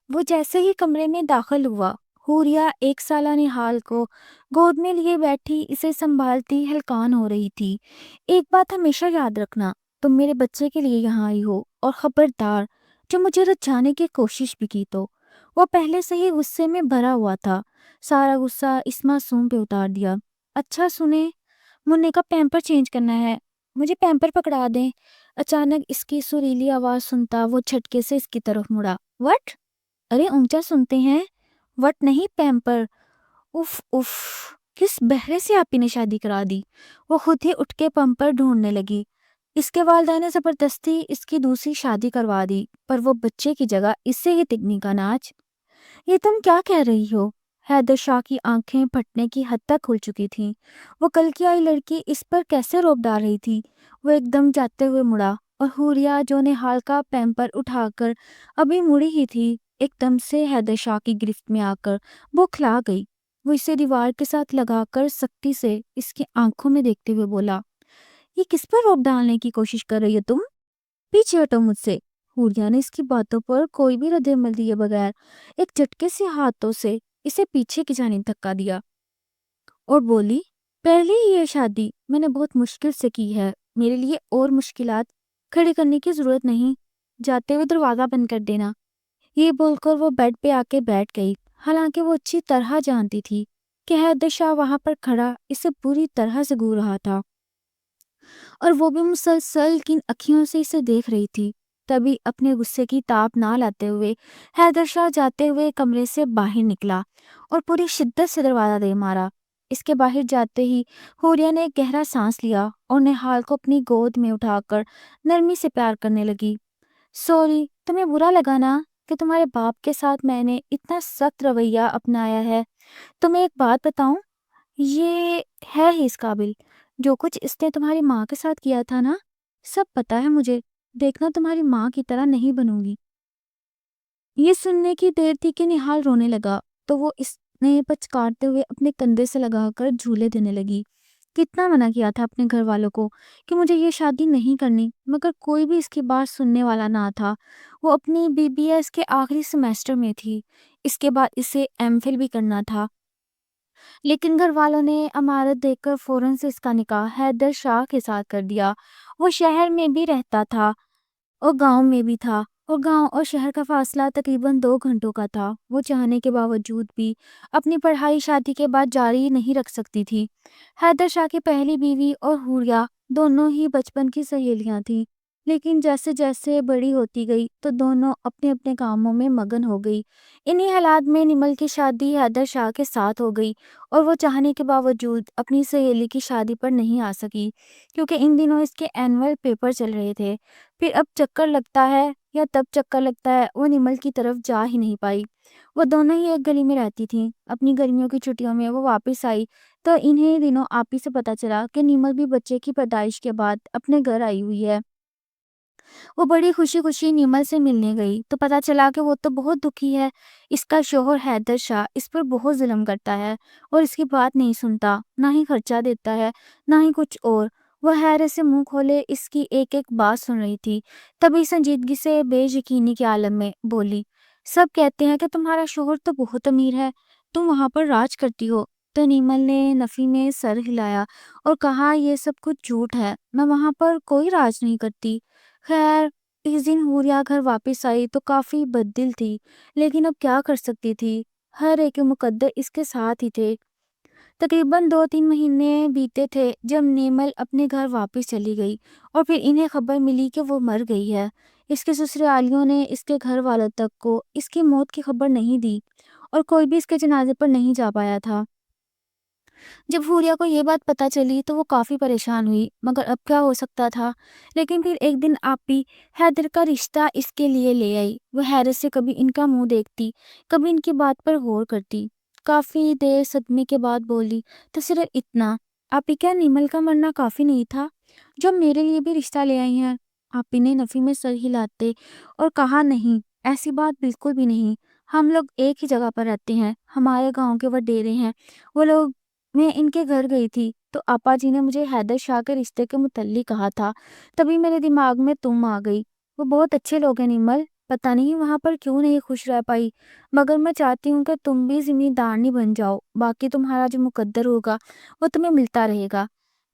وہ جیسے ہی کمرے میں داخل ہوا، حوریا 1 سالہ نہال کو گود میں لیے بیٹھی اسے سنبھالتی ہلکان ہو رہی تھی۔ ایک بات ہمیشہ یاد رکھنا، تم میرے بچے کے لیے یہاں آئی ہو، اور خبردار جو مجھے رجھانے کی کوشش بھی کی تو۔ وہ پہلے سے ہی غصے میں بھرا ہوا تھا، سارا غصہ اس معصوم پہ اتار دیا۔ اچھا سنیں، منی کا پیمپر چینج کرنا ہے، مجھے پیمپر پکڑا دیں۔ اچانک اس کی سریلی آواز سنتا وہ جھٹکے سے اس کی طرف مڑا۔ وٹ؟ ارے اونچا سنتے ہیں، وٹ نہیں پیمپر۔ اف اف، کس بہرے سے آپی نے شادی کرا دی؟ وہ خود ہی اٹھ کے پمپر ڈھونڈنے لگی۔ اس کے والدین نے زبردستی اس کی دوسری شادی کروا دی، پر وہ بچے کی جگہ اس سے ہی تکنی کا ناچ۔ یہ تم کیا کہہ رہی ہو؟ حیدر شاہ کی آنکھیں پھٹنے کی حد تک کھل چکی تھیں۔ وہ کل کی آئی لڑکی اس پر کیسے روک ڈال رہی تھی؟ وہ ایک دم جاتے ہوئے مڑا، اور حوریا جو نہال کا پیمپر اٹھا کر ابھی مڑی ہی تھی، ایک دم سے حیدر شاہ کی گرفت میں آ کر بوکھلا گئی۔ وہ اسے دیوار کے ساتھ لگا کر سختی سے اس کی آنکھوں میں دیکھتے ہوئے بولا، یہ کس پر روک ڈالنے کی کوشش کر رہی ہو تم؟ پیچھے ہٹو مجھ سے۔ حوریا نے اس کی باتوں پر کوئی بھی رد عمل دیے بغیر ایک جھٹکے سے ہاتھوں سے اسے پیچھے کی جانب دھکا دیا اور بولی، پہلی ہی یہ شادی میں نے بہت مشکل سے کی ہے، میرے لیے اور مشکلات کھڑی کرنے کی ضرورت نہیں، جاتے ہوئے دروازہ بند کر دینا۔ یہ بول کر وہ بیڈ پہ آ کے بیٹھ گئی، حالانکہ وہ اچھی طرح جانتی تھی کہ حیدر شاہ وہاں پر کھڑا اسے پوری طرح سے گھور رہا تھا، اور وہ بھی مسلسل کن اکھیوں سے اسے دیکھ رہی تھی۔ تبھی اپنے غصے کی تاب نہ لاتے ہوئے حیدر شاہ جاتے ہوئے کمرے سے باہر نکلا اور پوری شدت سے دروازہ دے مارا۔ اس کے باہر جاتے ہی حوریا نے ایک گہرا سانس لیا اور نہال کو اپنی گود میں اٹھا کر نرمی سے پیار کرنے لگی۔ سوری، تمہیں برا لگا نا کہ تمہارے باپ کے ساتھ میں نے اتنا سخت رویہ اپنایا ہے؟ تمہیں ایک بات بتاؤں، یہ ہے ہی اس قابل۔ جو کچھ اس نے تمہاری ماں کے ساتھ کیا تھا نا، سب پتا ہے مجھے، دیکھنا تمہاری ماں کی طرح نہیں بنوں گی۔ یہ سننے کی دیر تھی کہ نہال رونے لگا، تو وہ اس نے پچکارتے ہوئے اپنے کندھے سے لگا کر جھولے دینے لگی۔ کتنا منع کیا تھا اپنے گھر والوں کو کہ مجھے یہ شادی نہیں کرنی، مگر کوئی بھی اس کی بات سننے والا نہ تھا۔ وہ اپنی بی بی ایس کے آخری سیمیسٹر میں تھی، اس کے بعد اسے ایم فل بھی کرنا تھا، لیکن گھر والوں نے امارت دیکھ کر فوراً سے اس کا نکاح حیدر شاہ کے ساتھ کر دیا۔ وہ شہر میں بھی رہتا تھا اور گاؤں میں بھی تھا، اور گاؤں اور شہر کا فاصلہ تقریباً 2 گھنٹوں کا تھا۔ وہ چاہنے کے باوجود بھی اپنی پڑھائی شادی کے بعد جاری نہیں رکھ سکتی تھی۔ حیدر شاہ کی پہلی بیوی اور حوریا دونوں ہی بچپن کی سہیلیاں تھیں، لیکن جیسے جیسے بڑی ہوتی گئی تو دونوں اپنے اپنے کاموں میں مگن ہو گئی۔ انہی حالات میں نمل کی شادی حیدر شاہ کے ساتھ ہو گئی، اور وہ چاہنے کے باوجود اپنی سہیلی کی شادی پر نہیں آ سکی، کیونکہ ان دنوں اس کے اینول پیپر چل رہے تھے۔ پھر اب چکر لگتا ہے یا تب چکر لگتا ہے، وہ نمل کی طرف جا ہی نہیں پائی۔ وہ دونوں ہی ایک گلی میں رہتی تھیں۔ اپنی گرمیوں کی چھٹیوں میں وہ واپس آئی تو انہی دنوں آپی سے پتا چلا کہ نمل بھی بچے کی پیدائش کے بعد اپنے گھر آئی ہوئی ہے۔ وہ بڑی خوشی خوشی نمل سے ملنے گئی تو پتا چلا کہ وہ تو بہت دکھی ہے۔ اس کا شوہر حیدر شاہ اس پر بہت ظلم کرتا ہے اور اس کی بات نہیں سنتا، نہ ہی خرچہ دیتا ہے، نہ ہی کچھ اور۔ وہ حیرت سے منہ کھولے اس کی ایک ایک بات سن رہی تھی، تبھی سنجیدگی سے بے یقینی کے عالم میں بولی، سب کہتے ہیں کہ تمہارا شوہر تو بہت امیر ہے، تم وہاں پر راج کرتی ہو۔ تو نیمل نے نفی میں سر ہلایا اور کہا، یہ سب کچھ جھوٹ ہے، میں وہاں پر کوئی راج نہیں کرتی۔ خیر، اس دن حوریا گھر واپس آئی تو کافی بددل تھی، لیکن اب کیا کر سکتی تھی، ہر ایک مقدر اس کے ساتھ ہی تھے۔ تقریباً 2-3 مہینے بیتے تھے جب نیمل اپنے گھر واپس چلی گئی، اور پھر انہیں خبر ملی کہ وہ مر گئی ہے۔ اس کے سسرالیوں نے اس کے گھر والوں تک کو اس کی موت کی خبر نہیں دی، اور کوئی بھی اس کے جنازے پر نہیں جا پایا تھا۔ جب حوریا کو یہ بات پتا چلی تو وہ کافی پریشان ہوئی، مگر اب کیا ہو سکتا تھا۔ لیکن پھر ایک دن آپی حیدر کا رشتہ اس کے لیے لے آئی۔ وہ حیرت سے کبھی ان کا منہ دیکھتی، کبھی ان کی بات پر غور کرتی۔ کافی دیر صدمے کے بعد بولی، تو صرف اتنا؟ آپی، کیا نیمل کا مرنا کافی نہیں تھا جو میرے لیے بھی رشتہ لے آئی ہیں؟ آپی نے نفی میں سر ہلاتے اور کہا، نہیں، ایسی بات بالکل بھی نہیں، ہم لوگ ایک ہی جگہ پر رہتے ہیں، ہمارے گاؤں کے وڈیرے ہیں وہ لوگ۔ میں ان کے گھر گئی تھی تو آپا جی نے مجھے حیدر شاہ کے رشتے کے متعلق کہا تھا، تبھی میرے دماغ میں تم آ گئی۔ وہ بہت اچھے لوگ ہیں نیمل، پتہ نہیں وہاں پر کیوں نہیں خوش رہ پائی، مگر میں چاہتی ہوں کہ تم بھی زمیندارنی بن جاؤ، باقی تمہارا جو مقدر ہوگا وہ تمہیں ملتا رہے گا۔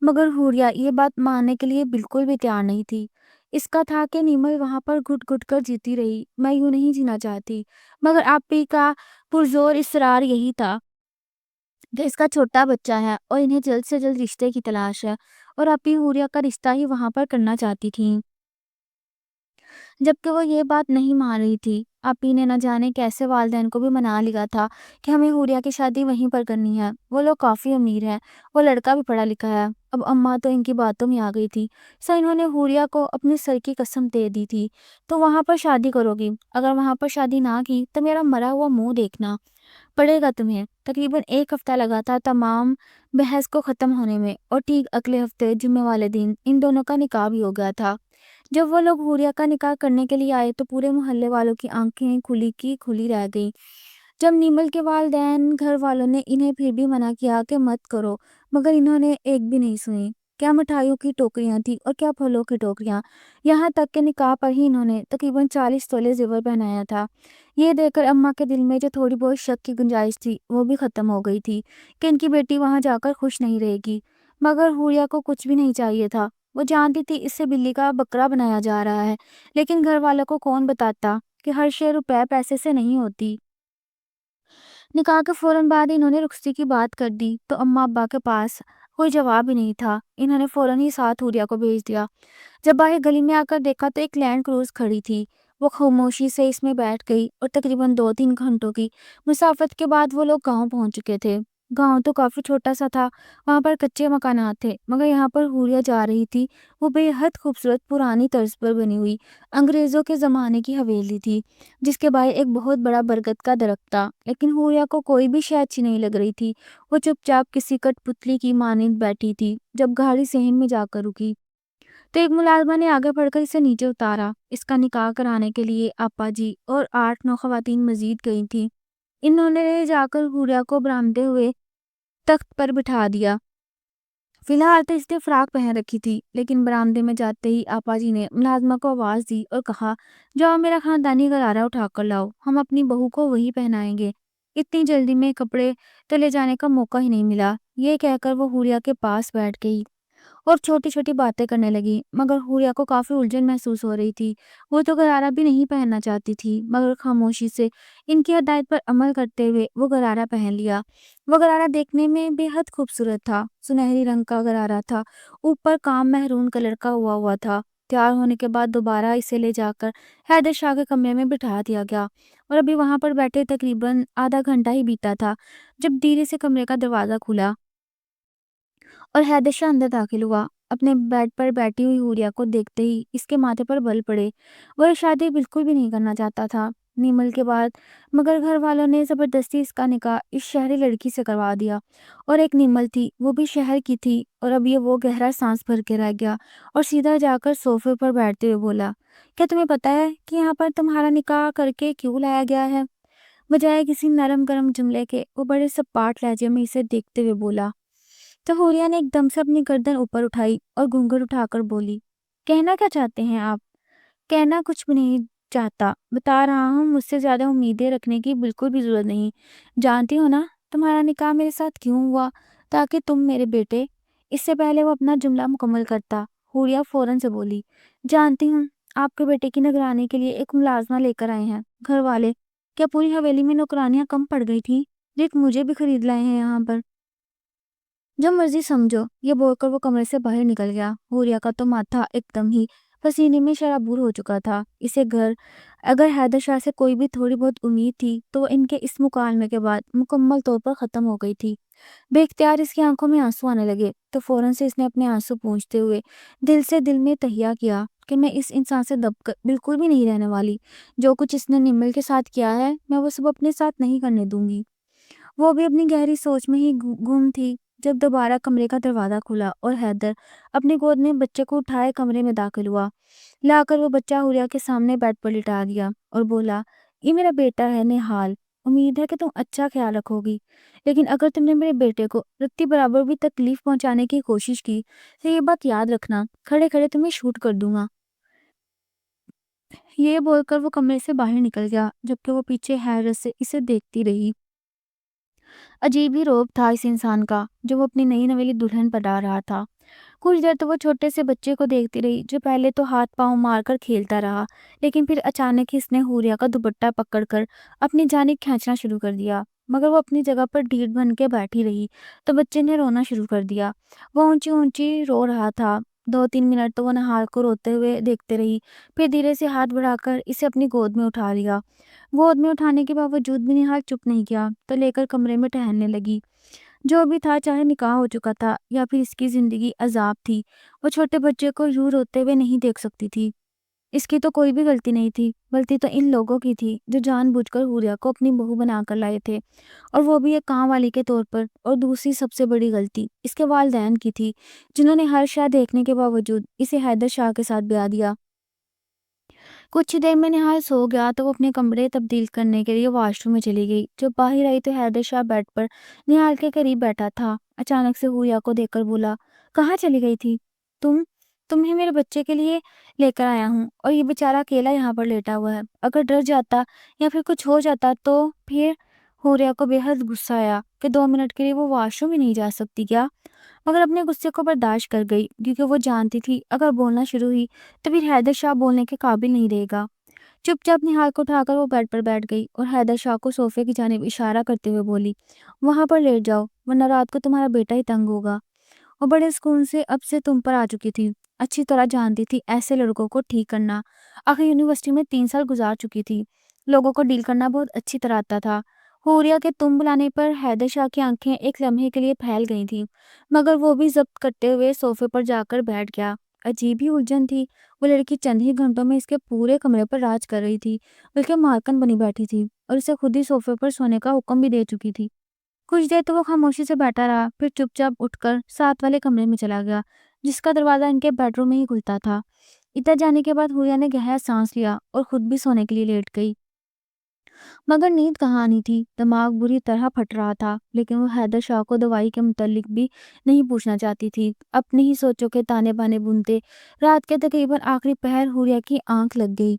مگر حوریہ یہ بات ماننے کے لیے بالکل بھی تیار نہیں تھی۔ اس کا تھا کہ نیمل وہاں پر گھٹ گھٹ کر جیتی رہی، میں یوں نہیں جینا چاہتی۔ مگر آپی کا پرزور اصرار یہی تھا کہ اس کا چھوٹا بچہ ہے اور انہیں جلد سے جلد رشتے کی تلاش ہے، اور آپی حوریہ کا رشتہ ہی وہاں پر کرنا چاہتی تھی، جبکہ وہ یہ بات نہیں مان رہی تھی۔ آپی نے نہ جانے کیسے والدین کو بھی منا لیا تھا کہ ہمیں حوریہ کی شادی وہیں پر کرنی ہے، وہ لوگ کافی امیر ہیں، وہ لڑکا بھی پڑھا لکھا ہے۔ اب اماں تو ان کی باتوں میں آ گئی تھی، سو انہوں نے حوریہ کو اپنے سر کی قسم دے دی تھی، تو وہاں پر شادی کرو گی، اگر وہاں پر شادی نہ کی تو میرا مرا ہوا منہ دیکھنا پڑے گا تمہیں۔ تقریباً ایک ہفتہ لگا تھا تمام بحث کو ختم ہونے میں، اور ٹھیک اگلے ہفتے جمعے والے دن ان دونوں کا نکاح بھی ہو گیا تھا۔ جب وہ لوگ حوریہ کا نکاح کرنے کے لیے آئے تو پورے محلے والوں کی آنکھیں کھلی کی کھلی رہ گئی۔ جب نیمل کے والدین گھر والوں نے انہیں پھر بھی منع کیا کہ مت کرو، مگر انہوں نے ایک بھی نہیں سنی۔ کیا مٹھائیوں کی ٹوکریاں تھی اور کیا پھلوں کی ٹوکریاں، یہاں تک کہ نکاح پر ہی انہوں نے تقریباً 40 تولے زیور پہنایا تھا۔ یہ دیکھ کر اماں کے دل میں جو تھوڑی بہت شک کی گنجائش تھی وہ بھی ختم ہو گئی تھی کہ ان کی بیٹی وہاں جا کر خوش نہیں رہے گی۔ مگر حوریہ کو کچھ بھی نہیں چاہیے تھا، وہ جانتی تھی اس سے بلی کا بکرا بنایا جا رہا ہے، لیکن گھر والوں کو کون بتاتا کہ ہر شے روپے پیسے سے نہیں ہوتی۔ نکاح کے فوراً بعد انہوں نے رخصتی کی بات کر دی تو اماں ابا کے پاس کوئی جواب ہی نہیں تھا۔ انہوں نے فوراً ہی ساتھ حوریہ کو بھیج دیا۔ جب باہر گلی میں آ کر دیکھا تو ایک لینڈ کروز کھڑی تھی، وہ خاموشی سے اس میں بیٹھ گئی، اور تقریباً 2-3 گھنٹوں کی مسافت کے بعد وہ لوگ گاؤں پہنچ چکے تھے۔ گاؤں تو کافی چھوٹا سا تھا، وہاں پر کچے مکانات تھے، مگر یہاں پر حوریہ جا رہی تھی وہ بے حد خوبصورت پرانی طرز پر بنی ہوئی انگریزوں کے زمانے کی حویلی تھی، جس کے باہر ایک بہت بڑا برگد کا درخت تھا۔ لیکن حوریہ کو کوئی بھی شے اچھی نہیں لگ رہی تھی، وہ چپ چاپ کسی کٹ پتلی کی مانند بیٹھی تھی۔ جب گاڑی صحن میں جا کر رکی تو ایک ملازمہ نے آگے بڑھ کر اسے نیچے اتارا۔ اس کا نکاح کرانے کے لیے آپا جی اور 8-9 خواتین مزید گئی تھیں۔ انہوں نے جا کر حوریہ کو برآمدے ہوئے تخت پر بٹھا دیا۔ فی الحال تو اس نے فراق پہن رکھی تھی، لیکن برآمدے میں جاتے ہی آپا جی نے ملازمہ کو آواز دی اور کہا، جاؤ میرا خاندانی غرارہ اٹھا کر لاؤ، ہم اپنی بہو کو وہی پہنائیں گے۔ اتنی جلدی میں کپڑے تلے جانے کا موقع ہی نہیں ملا۔ یہ کہہ کر وہ حوریہ کے پاس بیٹھ گئی اور چھوٹی چھوٹی باتیں کرنے لگی، مگر حوریہ کو کافی الجھن محسوس ہو رہی تھی۔ وہ تو غرارہ بھی نہیں پہننا چاہتی تھی، مگر خاموشی سے ان کی ہدایت پر عمل کرتے ہوئے وہ غرارہ پہن لیا۔ وہ غرارہ دیکھنے میں بے حد خوبصورت تھا، سنہری رنگ کا غرارہ تھا، اوپر کام مہرون کلر کا ہوا تھا۔ تیار ہونے کے بعد دوبارہ اسے لے جا کر حیدر شاہ کے کمرے میں بٹھا دیا گیا، اور ابھی وہاں پر بیٹھے تقریباً آدھا گھنٹہ ہی بیتا تھا جب دھیرے سے کمرے کا دروازہ کھلا اور حیدر شاہ اندر داخل ہوا۔ اپنے بیڈ پر بیٹھی ہوئی حوریہ کو دیکھتے ہی اس کے ماتھے پر بل پڑے۔ وہ یہ شادی بالکل بھی نہیں کرنا چاہتا تھا نیمل کے بعد، مگر گھر والوں نے زبردستی اس کا نکاح اس شہری لڑکی سے کروا دیا، اور ایک نیمل تھی وہ بھی شہر کی تھی۔ اور اب یہ وہ گہرا سانس بھر کے رہ گیا اور سیدھا جا کر صوفے پر بیٹھتے ہوئے بولا، کیا تمہیں پتا ہے کہ یہاں پر تمہارا نکاح کر کے کیوں لایا گیا ہے؟ بجائے کسی نرم گرم جملے کے وہ بڑے سپاٹ لہجے میں اسے دیکھتے ہوئے بولا۔ تو حوریہ نے ایک دم سے اپنی گردن اوپر اٹھائی اور گھونگھٹ اٹھا کر بولی، کہنا کیا چاہتے ہیں آپ؟ کہنا کچھ بھی نہیں چاہتا، بتا رہا ہوں مجھ سے زیادہ امیدیں رکھنے کی بالکل بھی ضرورت نہیں۔ جانتی ہو نا تمہارا نکاح میرے ساتھ کیوں ہوا؟ تاکہ تم میرے بیٹے۔ اس سے پہلے وہ اپنا جملہ مکمل کرتا حوریہ فوراً سے بولی، جانتی ہوں آپ کے بیٹے کی نگرانی کے لیے ایک ملازمہ لے کر آئے ہیں گھر والے۔ کیا پوری حویلی میں نوکرانیاں کم پڑ گئی تھی؟ ایک مجھے بھی خرید لائے ہیں یہاں پر، جو مرضی سمجھو۔ یہ بول کر وہ کمرے سے باہر نکل گیا۔ حوریہ کا تو ماتھا ایک دم ہی پسینے میں شرابور ہو چکا تھا۔ اسے اگر حیدر شاہ سے کوئی بھی تھوڑی بہت امید تھی تو وہ ان کے اس مکالمے کے بعد مکمل طور پر ختم ہو گئی تھی۔ بے اختیار اس کی آنکھوں میں آنسو آنے لگے تو فوراً سے اس نے اپنے آنسو پونچھتے ہوئے دل سے دل میں تہیہ کیا کہ میں اس انسان سے دب کر بالکل بھی نہیں رہنے والی۔ جو کچھ اس نے نیمل کے ساتھ کیا ہے میں وہ سب اپنے ساتھ نہیں کرنے دوں گی۔ وہ بھی اپنی گہری سوچ میں ہی گم تھی جب دوبارہ کمرے کا دروازہ کھلا اور حیدر اپنی گود میں بچے کو اٹھائے کمرے میں داخل ہوا۔ لا کر وہ بچہ حوریہ کے سامنے بیڈ پر لٹا دیا اور بولا، یہ میرا بیٹا ہے نہال، امید ہے کہ تم اچھا خیال رکھو گی، لیکن اگر تم نے میرے بیٹے کو رتی برابر بھی تکلیف پہنچانے کی کوشش کی تو یہ بات یاد رکھنا، کھڑے کھڑے تمہیں شوٹ کر دوں گا۔ یہ بول کر وہ کمرے سے باہر نکل گیا، جبکہ وہ پیچھے حیرت سے اسے دیکھتی رہی۔ عجیب ہی روب تھا اس انسان کا جو وہ اپنی نئی نویلی دلہن بنا رہا تھا۔ کچھ دیر تو وہ چھوٹے سے بچے کو دیکھتی رہی جو پہلے تو ہاتھ پاؤں مار کر کھیلتا رہا، لیکن پھر اچانک ہی اس نے حوریہ کا دوپٹہ پکڑ کر اپنی جانب کھینچنا شروع کر دیا۔ مگر وہ اپنی جگہ پر ڈھیٹ بن کے بیٹھی رہی تو بچے نے رونا شروع کر دیا۔ وہ اونچی اونچی رو رہا تھا۔ 2-3 منٹ تو وہ نہال کو روتے ہوئے دیکھتے رہی، پھر دھیرے سے ہاتھ بڑھا کر اسے اپنی گود میں اٹھا لیا۔ گود میں اٹھانے کے باوجود بھی نہال چپ نہیں کیا تو لے کر کمرے میں ٹہلنے لگی۔ جو بھی تھا، چاہے نکاح ہو چکا تھا یا پھر اس کی زندگی عذاب تھی، وہ چھوٹے بچے کو یوں روتے ہوئے نہیں دیکھ سکتی تھی۔ اس کی تو کوئی بھی غلطی نہیں تھی، غلطی تو ان لوگوں کی تھی جو جان بوجھ کر حوریہ کو اپنی بہو بنا کر لائے تھے، اور وہ بھی ایک کام والی کے طور پر۔ اور دوسری سب سے بڑی غلطی اس کے والدین کی تھی، جنہوں نے ہر شے دیکھنے کے باوجود اسے حیدر شاہ کے ساتھ بیاہ دیا۔ کچھ دیر میں نہال سو گیا تو وہ اپنے کمرے تبدیل کرنے کے لیے واش روم میں چلی گئی۔ جب باہر آئی تو حیدر شاہ بیڈ پر نہال کے قریب بیٹھا تھا۔ اچانک سے حوریہ کو دیکھ کر بولا، کہاں چلی گئی تھی تم؟ تمہیں میرے بچے کے لیے لے کر آیا ہوں، اور یہ بیچارہ اکیلا یہاں پر لیٹا ہوا ہے۔ اگر ڈر جاتا یا پھر کچھ ہو جاتا تو پھر؟ حوریہ کو بے حد غصہ آیا کہ 2 منٹ کے لیے وہ واش روم بھی نہیں جا سکتی کیا؟ مگر اپنے غصے کو برداشت کر گئی، کیونکہ وہ جانتی تھی اگر بولنا شروع ہوئی تو پھر حیدر شاہ بولنے کے قابل نہیں رہے گا۔ چپ چاپ نہال کو اٹھا کر وہ بیڈ پر بیٹھ گئی اور حیدر شاہ کو صوفے کی جانب اشارہ کرتے ہوئے بولی، وہاں پر لیٹ جاؤ ورنہ رات کو تمہارا بیٹا ہی تنگ ہوگا۔ وہ بڑے سکون سے اب سے تم پر آ چکی تھی، اچھی طرح جانتی تھی ایسے لڑکوں کو ٹھیک کرنا۔ آخر یونیورسٹی میں 3 سال گزار چکی تھی، لوگوں کو ڈیل کرنا بہت اچھی طرح آتا تھا۔ حوریہ کے تم بلانے پر حیدر شاہ کی آنکھیں ایک لمحے کے لیے پھیل گئی تھیں، مگر وہ بھی ضبط کرتے ہوئے صوفے پر جا کر بیٹھ گیا۔ عجیب ہی الجھن تھی، وہ لڑکی چند ہی گھنٹوں میں اس کے پورے کمرے پر راج کر رہی تھی، بلکہ مالکن بنی بیٹھی تھی اور اسے خود ہی صوفے پر سونے کا حکم بھی دے چکی تھی۔ کچھ دیر تو وہ خاموشی سے بیٹھا رہا، پھر چپ چاپ اٹھ کر ساتھ والے کمرے میں چلا گیا، جس کا دروازہ ان کے بیڈ روم میں ہی کھلتا تھا۔ ادھر جانے کے بعد حوریہ نے گہرا سانس لیا اور خود بھی سونے کے لیے لیٹ گئی۔ مگر نیند کہاں آنی تھی، دماغ بری طرح پھٹ رہا تھا، لیکن وہ حیدر شاہ کو دوائی کے متعلق بھی نہیں پوچھنا چاہتی تھی۔ اپنی ہی سوچوں کے تانے بانے بنتے رات کے تقریباً آخری پہر حوریہ کی آنکھ لگ گئی،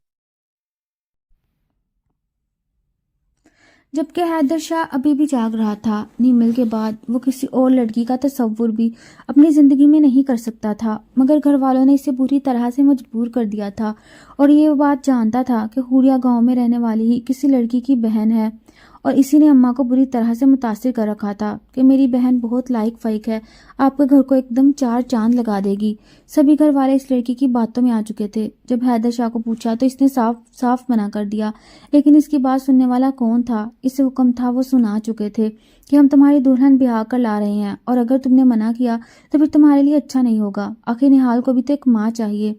جبکہ حیدر شاہ ابھی بھی جاگ رہا تھا۔ نیمل کے بعد وہ کسی اور لڑکی کا تصور بھی اپنی زندگی میں نہیں کر سکتا تھا، مگر گھر والوں نے اسے بری طرح سے مجبور کر دیا تھا، اور یہ بات جانتا تھا کہ حوریہ گاؤں میں رہنے والی ہی کسی لڑکی کی بہن ہے، اور اسی نے اماں کو بری طرح سے متاثر کر رکھا تھا کہ میری بہن بہت لائق فائق ہے، آپ کے گھر کو ایک دم 4 چاند لگا دے گی۔ سبھی گھر والے اس لڑکی کی باتوں میں آ چکے تھے۔ جب حیدر شاہ کو پوچھا تو اس نے صاف صاف منع کر دیا، لیکن اس کی بات سننے والا کون تھا؟ اسے حکم تھا، وہ سنا چکے تھے کہ ہم تمہاری دلہن بیاہ کر لا رہے ہیں، اور اگر تم نے منع کیا تو پھر تمہارے لیے اچھا نہیں ہوگا۔ آخر نہال کو بھی تو ایک ماں چاہیے۔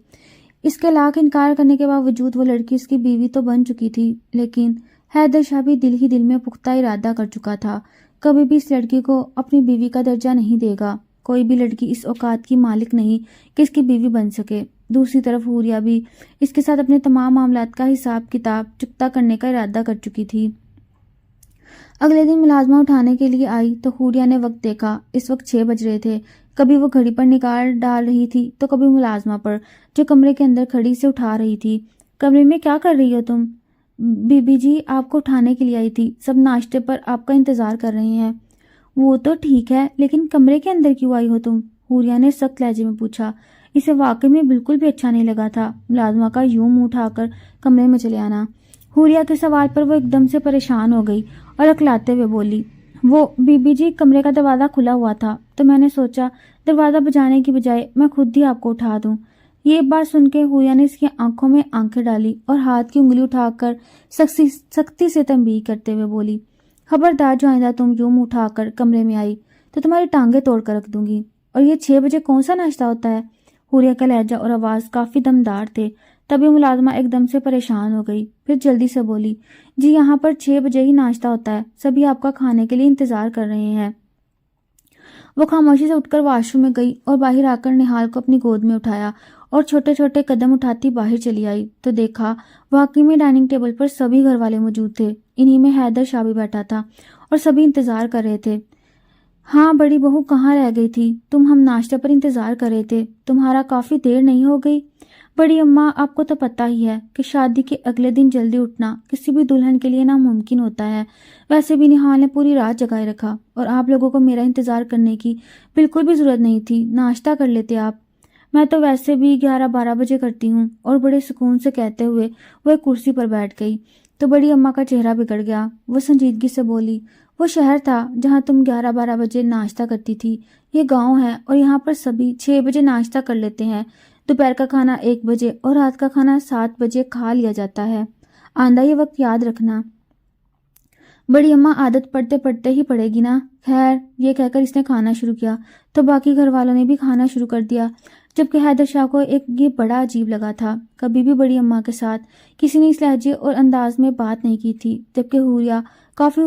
اس کے لاکھ انکار کرنے کے باوجود وہ لڑکی اس کی بیوی تو بن چکی تھی، لیکن حیدر شاہ بھی دل ہی دل میں پختہ ارادہ کر چکا تھا، کبھی بھی اس لڑکی کو اپنی بیوی کا درجہ نہیں دے گا۔ کوئی بھی لڑکی اس اوقات کی مالک نہیں کہ اس کی بیوی بن سکے۔ دوسری طرف حوریہ بھی اس کے ساتھ اپنے تمام معاملات کا حساب کتاب چکتا کرنے کا ارادہ کر چکی تھی۔ اگلے دن ملازمہ اٹھانے کے لیے آئی تو حوریہ نے وقت دیکھا، اس وقت 6 بج رہے تھے۔ کبھی وہ گھڑی پر نگاہ ڈال رہی تھی تو کبھی ملازمہ پر، جو کمرے کے اندر کھڑی سے اٹھا رہی تھی۔ کمرے میں کیا کر رہی ہو تم؟ بی بی جی آپ کو اٹھانے کے لیے آئی تھی، سب ناشتے پر آپ کا انتظار کر رہے ہیں۔ وہ تو ٹھیک ہے، لیکن کمرے کے اندر کیوں آئی ہو تم؟ حوریہ نے سخت لہجے میں پوچھا۔ اسے واقعی میں بالکل بھی اچھا نہیں لگا تھا ملازمہ کا یوں منہ اٹھا کر کمرے میں چلے آنا۔ حوریہ کے سوال پر وہ ایک دم سے پریشان ہو گئی اور اکلاتے ہوئے بولی، وہ بی بی جی کمرے کا دروازہ کھلا ہوا تھا تو میں نے سوچا دروازہ بجانے کی بجائے میں خود ہی آپ کو اٹھا دوں۔ یہ بات سن کے حوریہ نے اس کی آنکھوں میں آنکھیں ڈالی اور ہاتھ کی انگلی اٹھا کر سختی سے تنبیہ کرتے ہوئے بولی، خبردار جو آئندہ تم یوں منہ اٹھا کر کمرے میں آئی تو تمہاری ٹانگیں توڑ کر رکھ دوں گی۔ اور یہ 6 بجے کون سا ناشتہ ہوتا ہے؟ حوریہ کا لہجہ اور آواز کافی دمدار تھے۔ تبھی ملازمہ ایک دم سے پریشان ہو گئی، پھر جلدی سے بولی، جی یہاں پر 6 بجے ہی ناشتہ ہوتا ہے، سبھی آپ کا کھانے کے لیے انتظار کر رہے ہیں۔ وہ خاموشی سے اٹھ کر واش روم میں گئی اور باہر آ کر نہال کو اپنی گود میں اٹھایا اور چھوٹے چھوٹے قدم اٹھاتی باہر چلی آئی تو دیکھا واقعی میں ڈائننگ ٹیبل پر سبھی گھر والے موجود تھے، انہی میں حیدر شاہ بھی بیٹھا تھا اور سبھی انتظار کر رہے تھے۔ ہاں بڑی بہو کہاں رہ گئی تھی تم؟ ہم ناشتہ پر انتظار کر رہے تھے، تمہارا کافی دیر نہیں ہو گئی؟ بڑی اماں آپ کو تو پتہ ہی ہے کہ شادی کے اگلے دن جلدی اٹھنا کسی بھی دلہن کے لیے ناممکن ہوتا ہے۔ ویسے بھی نہال نے پوری رات جگائے رکھا اور آپ لوگوں کو میرا انتظار کرنے کی بالکل بھی ضرورت نہیں تھی، ناشتہ کر لیتے آپ۔ میں تو ویسے بھی 11-12 بجے کرتی ہوں، اور بڑے سکون سے کہتے ہوئے وہ ایک کرسی پر بیٹھ گئی تو بڑی اماں کا چہرہ بگڑ گیا۔ وہ سنجیدگی سے بولی، وہ شہر تھا جہاں تم 11-12 بجے ناشتہ کرتی تھی، یہ گاؤں ہے اور یہاں پر سبھی 6 بجے ناشتہ کر لیتے ہیں، دوپہر کا کھانا 1 بجے اور رات کا کھانا 7 بجے کھا لیا جاتا ہے، آئندہ یہ وقت یاد رکھنا۔ بڑی اماں عادت پڑتے پڑتے ہی پڑے گی نا۔ خیر، یہ کہہ کر اس نے کھانا شروع کیا تو باقی گھر والوں نے بھی کھانا شروع کر دیا، جبکہ حیدر شاہ کو یہ بڑا عجیب لگا تھا۔ کبھی بھی بڑی اماں کے ساتھ کسی نے اس لہجے اور انداز میں بات نہیں کی تھی، جبکہ حوریہ کافی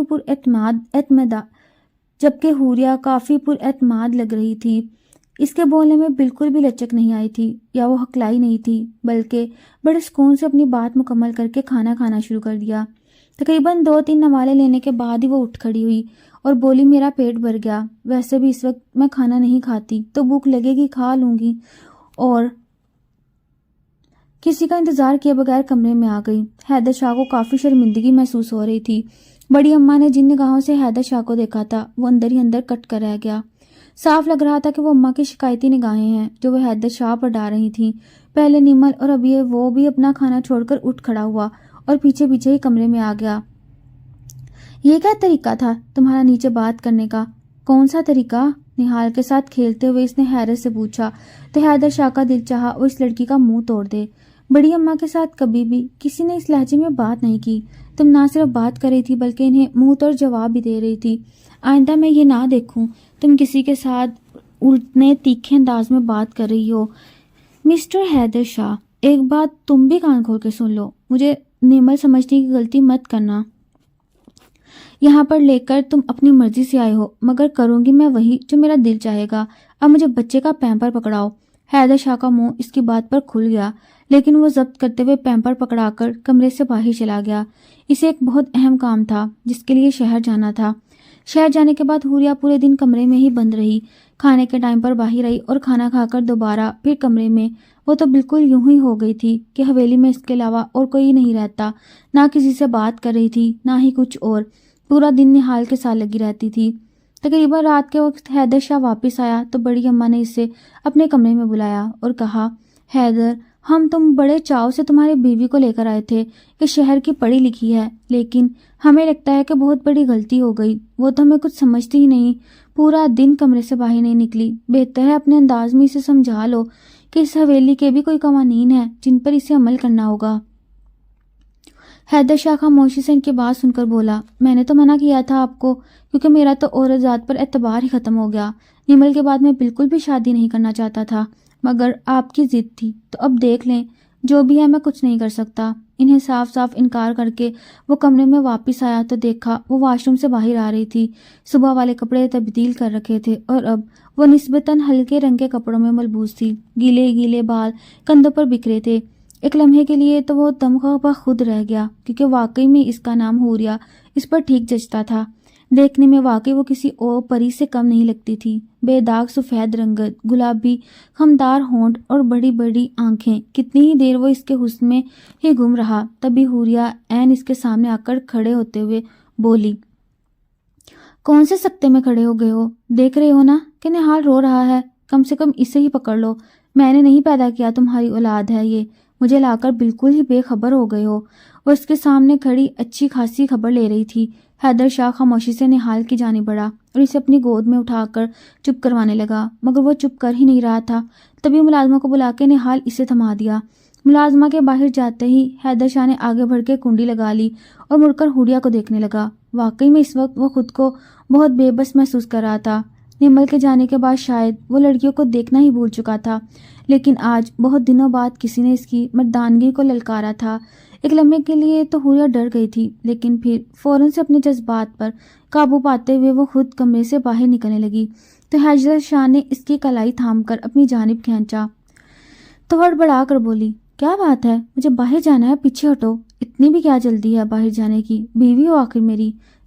پر اعتماد لگ رہی تھی۔ اس کے بولنے میں بالکل بھی لچک نہیں آئی تھی یا وہ ہکلائی نہیں تھی، بلکہ بڑے سکون سے اپنی بات مکمل کر کے کھانا کھانا شروع کر دیا۔ تقریباً 2-3 نوالے لینے کے بعد ہی وہ اٹھ کھڑی ہوئی اور بولی، میرا پیٹ بھر گیا، ویسے بھی اس وقت میں کھانا نہیں کھاتی، تو بھوک لگے گی کھا لوں گی، اور کسی کا انتظار کیے بغیر کمرے میں آ گئی۔ حیدر شاہ کو کافی شرمندگی محسوس ہو رہی تھی۔ بڑی اماں نے جن نگاہوں سے حیدر شاہ کو دیکھا تھا وہ اندر ہی اندر کٹ کر رہ گیا۔ صاف لگ رہا تھا کہ وہ اماں کی شکایتی نگاہیں ہیں جو وہ حیدر شاہ پر ڈال رہی تھیں۔ پہلے نیمل اور اب وہ بھی اپنا کھانا چھوڑ کر اٹھ کھڑا ہوا اور پیچھے پیچھے ہی کمرے میں آ گیا۔ یہ کیا طریقہ تھا تمہارا نیچے بات کرنے کا؟ کون سا طریقہ؟ نہال کے ساتھ کھیلتے ہوئے اس نے حیرت سے پوچھا تو حیدر شاہ کا دل چاہا وہ اس لڑکی کا منہ توڑ دے۔ بڑی اماں کے ساتھ کبھی بھی کسی نے اس لہجے میں بات نہیں کی، تم نہ صرف بات کر رہی تھی بلکہ انہیں منہ توڑ جواب بھی دے رہی تھی۔ آئندہ میں یہ نہ دیکھوں تم کسی کے ساتھ اتنے تیکھے انداز میں بات کر رہی ہو۔ مسٹر حیدر شاہ، ایک بات تم بھی کان کھول کے سن لو، مجھے نیمل سمجھنے کی غلطی مت کرنا۔ یہاں پر لے کر تم اپنی مرضی سے آئے ہو، مگر کروں گی میں وہی جو میرا دل چاہے گا۔ اب مجھے بچے کا پیمپر پکڑاؤ۔ حیدر شاہ کا منہ اس کی بات پر کھل گیا، لیکن وہ ضبط کرتے ہوئے پیمپر پکڑا کر کمرے سے باہر چلا گیا۔ اسے ایک بہت اہم کام تھا جس کے لیے شہر جانا تھا۔ شہر جانے کے بعد حوریہ پورے دن کمرے میں ہی بند رہی، کھانے کے ٹائم پر باہر آئی اور کھانا کھا کر دوبارہ پھر کمرے میں۔ وہ تو بالکل یوں ہی ہو گئی تھی کہ حویلی میں اس کے علاوہ اور کوئی نہیں رہتا، نہ کسی سے بات کر رہی تھی نہ ہی کچھ اور، پورا دن نہال کے ساتھ لگی رہتی تھی۔ تقریباً رات کے وقت حیدر شاہ واپس آیا تو بڑی اماں نے اسے اپنے کمرے میں بلایا اور کہا، حیدر، ہم تم بڑے چاؤ سے تمہاری بیوی کو لے کر آئے تھے کہ شہر کی پڑھی لکھی ہے، لیکن ہمیں لگتا ہے کہ بہت بڑی غلطی ہو گئی، وہ تو ہمیں کچھ سمجھتی ہی نہیں، پورا دن کمرے سے باہر نہیں نکلی۔ بہتر ہے اپنے انداز میں اسے سمجھا لو کہ اس حویلی کے بھی کوئی قوانین ہیں جن پر اسے عمل کرنا ہوگا۔ حیدر شاہ خاموشی سے ان کی بات سن کر بولا، میں نے تو منع کیا تھا آپ کو، کیونکہ میرا تو عورت ذات پر اعتبار ہی ختم ہو گیا۔ نیمل کے بعد میں بالکل بھی شادی نہیں کرنا چاہتا تھا، مگر آپ کی ضد تھی، تو اب دیکھ لیں، جو بھی ہے میں کچھ نہیں کر سکتا۔ انہیں صاف صاف انکار کر کے وہ کمرے میں واپس آیا تو دیکھا وہ واش روم سے باہر آ رہی تھی۔ صبح والے کپڑے تبدیل کر رکھے تھے اور اب وہ نسبتاً ہلکے رنگ کے کپڑوں میں ملبوس تھی۔ گیلے گیلے بال کندھوں پر بکھرے تھے۔ ایک لمحے کے لیے تو وہ دمغہ بخود رہ گیا، کیونکہ واقعی میں اس کا نام حوریہ اس پر ٹھیک جچتا تھا۔ دیکھنے میں واقعی وہ کسی اور پری سے کم نہیں لگتی تھی۔ بے داغ سفید رنگت، گلابی خمدار ہونٹ اور بڑی بڑی آنکھیں۔ کتنی ہی دیر وہ اس کے حسن میں ہی گم رہا، تبھی حوریہ عین اس کے سامنے آ کر کھڑے ہوتے ہوئے بولی، کون سے سکتے میں کھڑے ہو گئے ہو؟ دیکھ رہے ہو نا کہ نہال رو رہا ہے، کم سے کم اسے ہی پکڑ لو، میں نے نہیں پیدا کیا، تمہاری اولاد ہے یہ، مجھے لا کر بالکل ہی بے خبر ہو گئے ہو۔ وہ اس کے سامنے کھڑی اچھی خاصی خبر لے رہی تھی۔ حیدر شاہ خاموشی سے نہال کی جانب بڑھا اور اسے اپنی گود میں اٹھا کر چپ کروانے لگا، مگر وہ چپ کر ہی نہیں رہا تھا۔ تبھی ملازمہ کو بلا کے نہال اسے تھما دیا۔ ملازمہ کے باہر جاتے ہی حیدر شاہ نے آگے بڑھ کے کنڈی لگا لی اور مڑ کر حوریہ کو دیکھنے لگا۔ واقعی میں اس وقت وہ خود کو بہت بے بس محسوس کر رہا تھا۔ نیمل کے جانے کے بعد شاید وہ لڑکیوں کو دیکھنا ہی بھول چکا تھا، لیکن آج بہت دنوں بعد کسی نے اس کی مردانگی کو للکارا تھا۔ ایک لمحے کے لیے تو حوریہ ڈر گئی تھی، لیکن پھر فوراً سے اپنے جذبات پر قابو پاتے ہوئے وہ خود کمرے سے باہر نکلنے لگی تو حیدر شاہ نے اس کی کلائی تھام کر اپنی جانب کھینچا تو ہڑبڑا کر بولی، کیا بات ہے؟ مجھے باہر جانا ہے، پیچھے ہٹو۔ اتنی بھی کیا جلدی ہے باہر جانے کی؟ بیوی ہو آخر میری،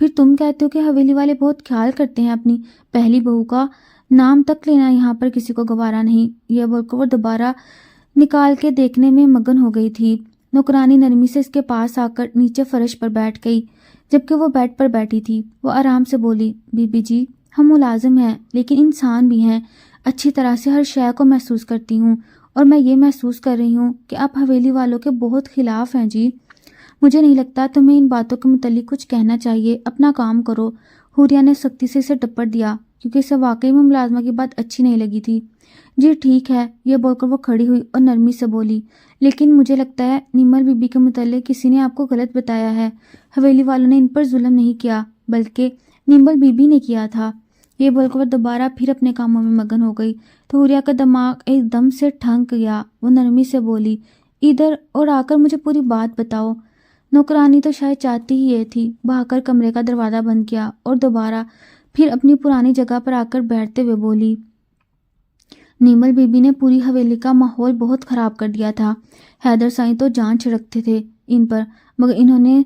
پھر تم کہتے ہو کہ حویلی والے بہت خیال کرتے ہیں اپنی پہلی بہو کا نام تک لینا یہاں پر کسی کو گوارا نہیں۔ یہ بول کر وہ دوبارہ نکال کے دیکھنے میں مگن ہو گئی تھی۔ نوکرانی نرمی سے اس کے پاس آ کر نیچے فرش پر بیٹھ گئی جبکہ وہ بیڈ پر بیٹھی تھی۔ وہ آرام سے بولی، بی بی جی ہم ملازم ہیں لیکن انسان بھی ہیں، اچھی طرح سے ہر شے کو محسوس کرتی ہوں، اور میں یہ محسوس کر رہی ہوں کہ آپ حویلی والوں کے بہت خلاف ہیں جی۔ مجھے نہیں لگتا تمہیں ان باتوں کے متعلق کچھ کہنا چاہیے، اپنا کام کرو۔ حوریہ نے سختی سے اسے ٹپٹ دیا کیونکہ اسے واقعی میں ملازمہ کی بات اچھی نہیں لگی تھی۔ جی ٹھیک ہے، یہ بول کر وہ کھڑی ہوئی اور نرمی سے بولی، لیکن مجھے لگتا ہے نیمل بی بی کے متعلق کسی نے آپ کو غلط بتایا ہے۔ حویلی والوں نے ان پر ظلم نہیں کیا بلکہ نیمل بی بی نے کیا تھا۔ یہ بول کر وہ دوبارہ پھر اپنے کاموں میں مگن ہو گئی تو حوریہ کا دماغ ایک دم سے ٹھنک گیا۔ وہ نرمی سے بولی، ادھر اور آ کر مجھے پوری بات بتاؤ۔ نوکرانی تو شاید چاہتی ہی یہ تھی۔ بہا کر کمرے کا دروازہ بند کیا اور دوبارہ پھر اپنی پرانی جگہ پر آ کر بیٹھتے ہوئے بولی، نیمل بی بی نے پوری حویلی کا ماحول بہت خراب کر دیا تھا۔ حیدر سائیں تو جان چھڑکتے تھے ان پر، مگر انہوں نے